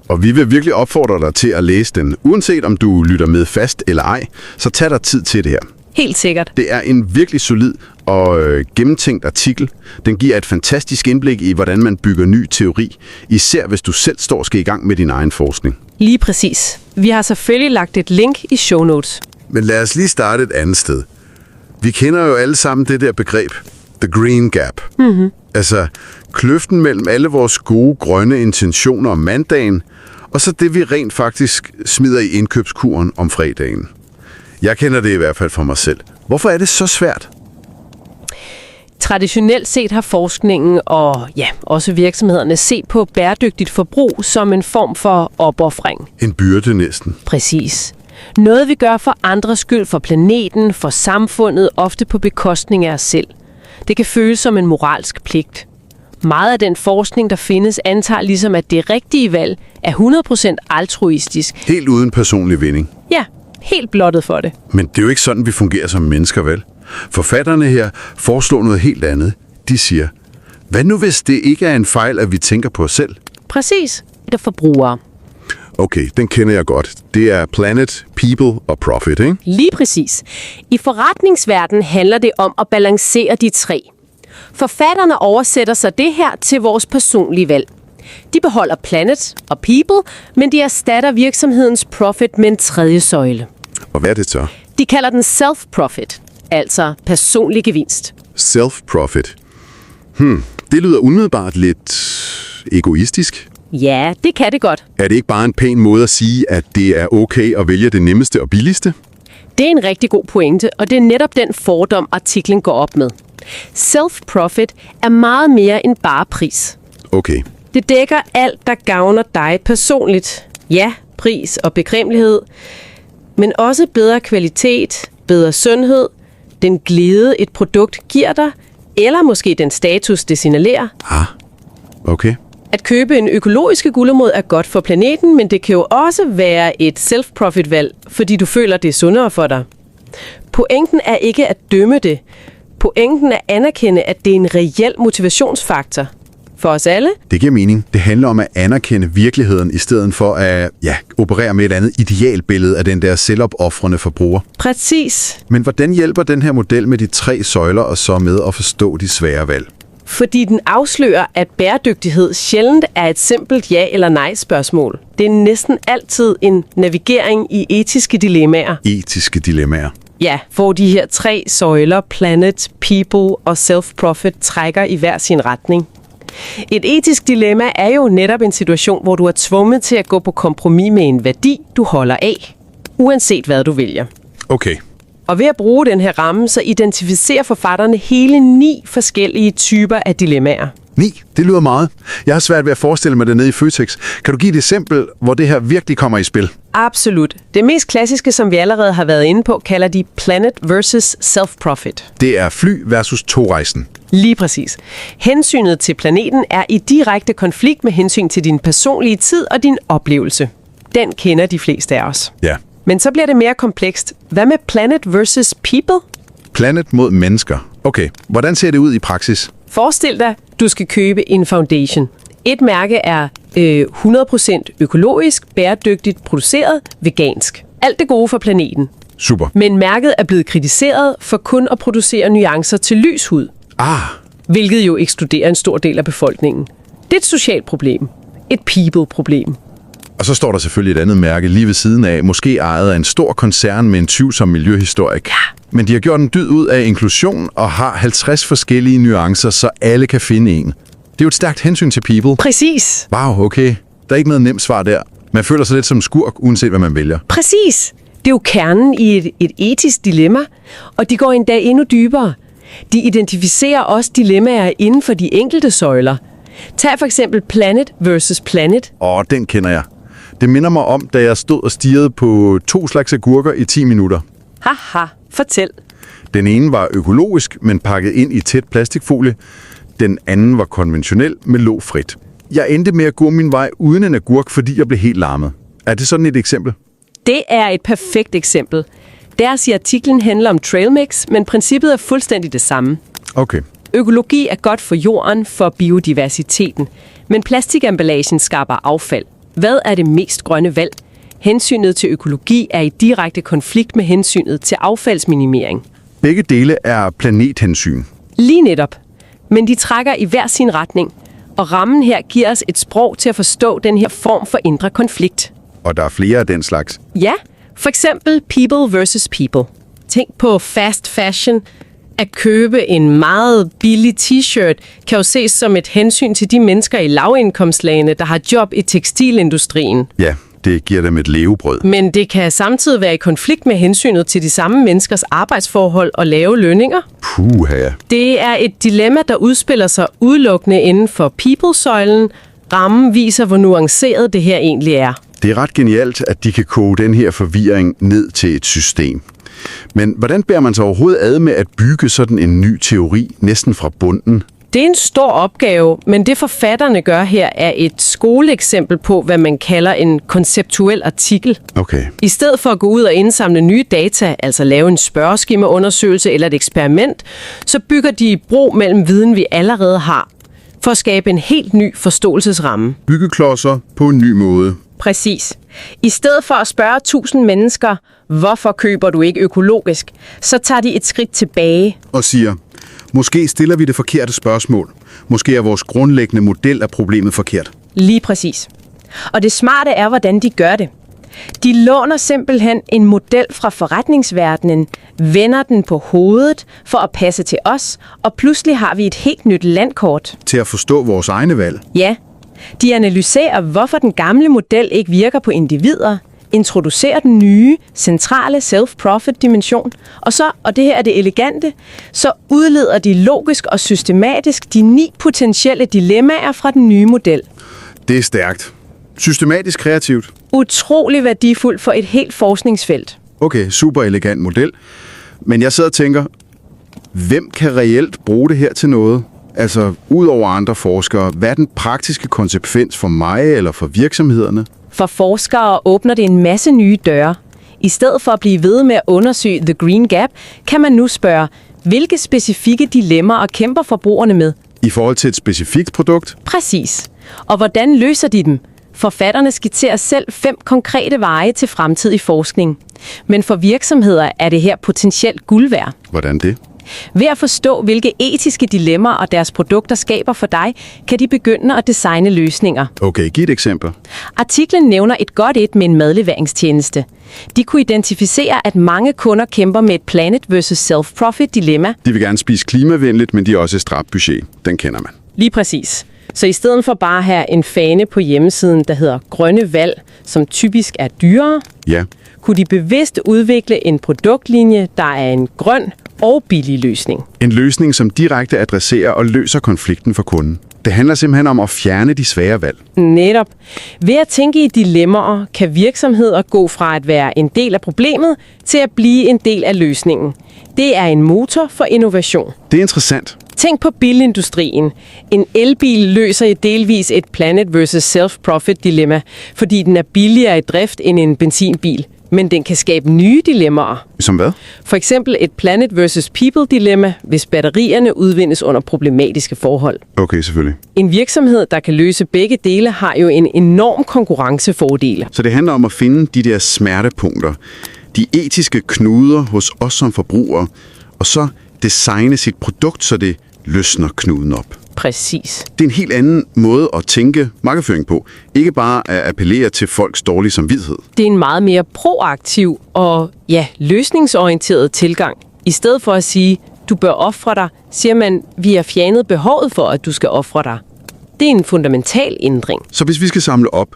Og vi vil virkelig opfordre dig til at læse den. Uanset om du lytter med fast eller ej, så tag dig tid til det her. Helt sikkert. Det er en virkelig solid og gennemtænkt artikel. Den giver et fantastisk indblik i, hvordan man bygger ny teori, især hvis du selv skal i gang med din egen forskning. Lige præcis. Vi har selvfølgelig lagt et link i show notes. Men lad os lige starte et andet sted. Vi kender jo alle sammen det der begreb, the green gap. Mm-hmm. Altså kløften mellem alle vores gode grønne intentioner om mandagen, og så det vi rent faktisk smider i indkøbskuren om fredagen. Jeg kender det i hvert fald for mig selv. Hvorfor er det så svært? Traditionelt set har forskningen og også virksomhederne set på bæredygtigt forbrug som en form for opofring. En byrde næsten. Præcis. Noget vi gør for andres skyld, for planeten, for samfundet, ofte på bekostning af os selv. Det kan føles som en moralsk pligt. Meget af den forskning, der findes, antager ligesom, at det rigtige valg er 100% altruistisk. Helt uden personlig vinding. Ja, helt blottet for det. Men det er jo ikke sådan, vi fungerer som mennesker, vel? Forfatterne her foreslår noget helt andet. De siger, hvad nu hvis det ikke er en fejl, at vi tænker på os selv? Præcis. Det er forbrugere. Okay, den kender jeg godt. Det er planet, people og profit, ikke? Lige præcis. I forretningsverdenen handler det om at balancere de tre. Forfatterne oversætter så det her til vores personlige valg. De beholder planet og people, men de erstatter virksomhedens profit med en tredje søjle. Og hvad er det så? De kalder den self-profit, altså personlig gevinst. Self-profit. Det lyder umiddelbart lidt egoistisk. Ja, det kan det godt. Er det ikke bare en pæn måde at sige, at det er okay at vælge det nemmeste og billigste? Det er en rigtig god pointe, og det er netop den fordom, artiklen går op med. Self-profit er meget mere end bare pris. Okay. Det dækker alt, der gavner dig personligt. Ja, pris og bekvemmelighed, men også bedre kvalitet, bedre sundhed, den glæde et produkt giver dig, eller måske den status, det signalerer. Okay. At købe en økologisk gulerod er godt for planeten, men det kan jo også være et self-profit-valg, fordi du føler, det er sundere for dig. Pointen er ikke at dømme det. Pointen er at anerkende, at det er en reel motivationsfaktor. For os alle. Det giver mening. Det handler om at anerkende virkeligheden, i stedet for at operere med et andet idealbillede af den der selvopofrende forbruger. Præcis. Men hvordan hjælper den her model med de 3 søjler og så med at forstå de svære valg? Fordi den afslører, at bæredygtighed sjældent er et simpelt ja- eller nej-spørgsmål. Det er næsten altid en navigering i etiske dilemmaer. Etiske dilemmaer. Ja, hvor de her 3 søjler, planet, people og self-profit, trækker i hver sin retning. Et etisk dilemma er jo netop en situation, hvor du er tvunget til at gå på kompromis med en værdi, du holder af, uanset hvad du vælger. Okay. Og ved at bruge den her ramme, så identificerer forfatterne hele 9 forskellige typer af dilemmaer. 9? Det lyder meget. Jeg har svært ved at forestille mig det nede i Føtex. Kan du give et eksempel, hvor det her virkelig kommer i spil? Absolut. Det mest klassiske, som vi allerede har været inde på, kalder de planet versus self-profit. Det er fly versus togrejsen. Lige præcis. Hensynet til planeten er i direkte konflikt med hensyn til din personlige tid og din oplevelse. Den kender de fleste af os. Ja. Men så bliver det mere komplekst. Hvad med planet versus people? Planet mod mennesker. Okay, hvordan ser det ud i praksis? Forestil dig, du skal købe en foundation. Et mærke er 100% økologisk, bæredygtigt, produceret, vegansk. Alt det gode for planeten. Super. Men mærket er blevet kritiseret for kun at producere nuancer til lys hud. Hvilket jo ekskluderer en stor del af befolkningen. Det er et socialt problem. Et people-problem. Og så står der selvfølgelig et andet mærke lige ved siden af, måske ejet af en stor koncern med en tvivlsom miljøhistorik. Ja. Men de har gjort en dyd ud af inklusion og har 50 forskellige nuancer, så alle kan finde en. Det er jo et stærkt hensyn til people. Præcis. Wow, okay. Der er ikke noget nemt svar der. Man føler sig lidt som skurk, uanset hvad man vælger. Præcis. Det er jo kernen i et etisk dilemma, og de går endda endnu dybere. De identificerer også dilemmaer inden for de enkelte søjler. Tag for eksempel planet versus planet. Den kender jeg. Det minder mig om, da jeg stod og stirrede på 2 slags agurker i 10 minutter. Haha, fortæl. Den ene var økologisk, men pakket ind i tæt plastikfolie. Den anden var konventionel, med låg frit. Jeg endte med at gå min vej uden en agurk, fordi jeg blev helt larmet. Er det sådan et eksempel? Det er et perfekt eksempel. Deres i artiklen handler om trail mix, men princippet er fuldstændig det samme. Okay. Økologi er godt for jorden, for biodiversiteten, men plastikamballagen skaber affald. Hvad er det mest grønne valg? Hensynet til økologi er i direkte konflikt med hensynet til affaldsminimering. Begge dele er planethensyn. Lige netop. Men de trækker i hver sin retning, og rammen her giver os et sprog til at forstå den her form for indre konflikt. Og der er flere af den slags. Ja, for eksempel people versus people. Tænk på fast fashion. At købe en meget billig t-shirt kan jo ses som et hensyn til de mennesker i lavindkomstlagene, der har job i tekstilindustrien. Ja, det giver dem et levebrød. Men det kan samtidig være i konflikt med hensynet til de samme menneskers arbejdsforhold og lave lønninger. Puha. Det er et dilemma, der udspiller sig udelukkende inden for people-søjlen. Rammen viser, hvor nuanceret det her egentlig er. Det er ret genialt, at de kan koge den her forvirring ned til et system. Men hvordan bærer man sig overhovedet ad med at bygge sådan en ny teori næsten fra bunden? Det er en stor opgave, men det forfatterne gør her er et skoleeksempel på, hvad man kalder en konceptuel artikel. Okay. I stedet for at gå ud og indsamle nye data, altså lave en spørgeskemaundersøgelse eller et eksperiment, så bygger de bro mellem viden, vi allerede har, for at skabe en helt ny forståelsesramme. Byggeklodser på en ny måde. Præcis. I stedet for at spørge 1000 mennesker, hvorfor køber du ikke økologisk, så tager de et skridt tilbage. Og siger, måske stiller vi det forkerte spørgsmål. Måske er vores grundlæggende model af problemet forkert. Lige præcis. Og det smarte er, hvordan de gør det. De låner simpelthen en model fra forretningsverdenen, vender den på hovedet for at passe til os, og pludselig har vi et helt nyt landkort. Til at forstå vores egne valg. Ja. De analyserer, hvorfor den gamle model ikke virker på individer, introducerer den nye, centrale self-profit-dimension, og det her er det elegante, så udleder de logisk og systematisk de 9 potentielle dilemmaer fra den nye model. Det er stærkt. Systematisk kreativt. Utrolig værdifuldt for et helt forskningsfelt. Okay, super elegant model. Men jeg sidder og tænker, hvem kan reelt bruge det her til noget? Altså, ud over andre forskere, hvad er den praktiske konsekvens for mig eller for virksomhederne? For forskere åbner det en masse nye døre. I stedet for at blive ved med at undersøge The Green Gap, kan man nu spørge, hvilke specifikke dilemmaer kæmper forbrugerne med? I forhold til et specifikt produkt? Præcis. Og hvordan løser de dem? Forfatterne skitserer selv 5 konkrete veje til fremtidig forskning. Men for virksomheder er det her potentielt guld værd. Hvordan det? Ved at forstå, hvilke etiske dilemmaer og deres produkter skaber for dig, kan de begynde at designe løsninger. Okay, giv et eksempel. Artiklen nævner et godt et med en madleveringstjeneste. De kunne identificere, at mange kunder kæmper med et planet versus self-profit dilemma. De vil gerne spise klimavenligt, men de har også et stramt budget. Den kender man. Lige præcis. Så i stedet for bare at have en fane på hjemmesiden, der hedder grønne valg, som typisk er dyrere, ja, kunne de bevidst udvikle en produktlinje, der er en grøn og billig løsning. En løsning, som direkte adresserer og løser konflikten for kunden. Det handler simpelthen om at fjerne de svære valg. Netop. Ved at tænke i dilemmaer, kan virksomheder gå fra at være en del af problemet til at blive en del af løsningen. Det er en motor for innovation. Det er interessant. Tænk på bilindustrien. En elbil løser delvis et planet versus self-profit dilemma, fordi den er billigere i drift end en benzinbil. Men den kan skabe nye dilemmaer. Som hvad? For eksempel et planet versus people dilemma, hvis batterierne udvindes under problematiske forhold. Okay, selvfølgelig. En virksomhed, der kan løse begge dele, har jo en enorm konkurrencefordel. Så det handler om at finde de der smertepunkter, de etiske knuder hos os som forbrugere, og så designe sit produkt, så det løsner knuden op. Præcis. Det er en helt anden måde at tænke markedsføring på. Ikke bare at appellere til folks dårlige samvittighed. Det er en meget mere proaktiv og løsningsorienteret tilgang. I stedet for at sige, du bør ofre dig, siger man, vi har fjernet behovet for, at du skal ofre dig. Det er en fundamental ændring. Så hvis vi skal samle op,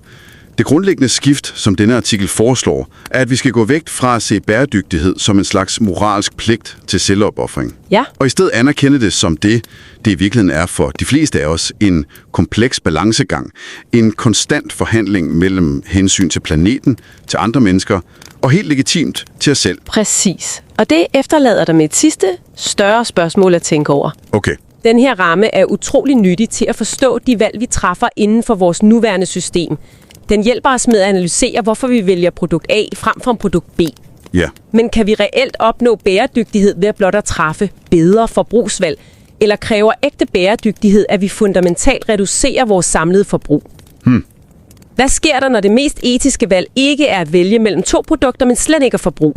det grundlæggende skift, som denne artikel foreslår, er, at vi skal gå væk fra at se bæredygtighed som en slags moralsk pligt til selvopofring. Ja. Og i stedet anerkende det som det i virkeligheden er for de fleste af os, en kompleks balancegang. En konstant forhandling mellem hensyn til planeten, til andre mennesker, og helt legitimt til os selv. Præcis. Og det efterlader dig med et sidste, større spørgsmål at tænke over. Okay. Den her ramme er utrolig nyttig til at forstå de valg, vi træffer inden for vores nuværende system. Den hjælper os med at analysere, hvorfor vi vælger produkt A frem for produkt B. Ja. Men kan vi reelt opnå bæredygtighed ved at blot at træffe bedre forbrugsvalg? Eller kræver ægte bæredygtighed, at vi fundamentalt reducerer vores samlede forbrug? Hvad sker der, når det mest etiske valg ikke er at vælge mellem 2 produkter, men slet ikke at forbruge?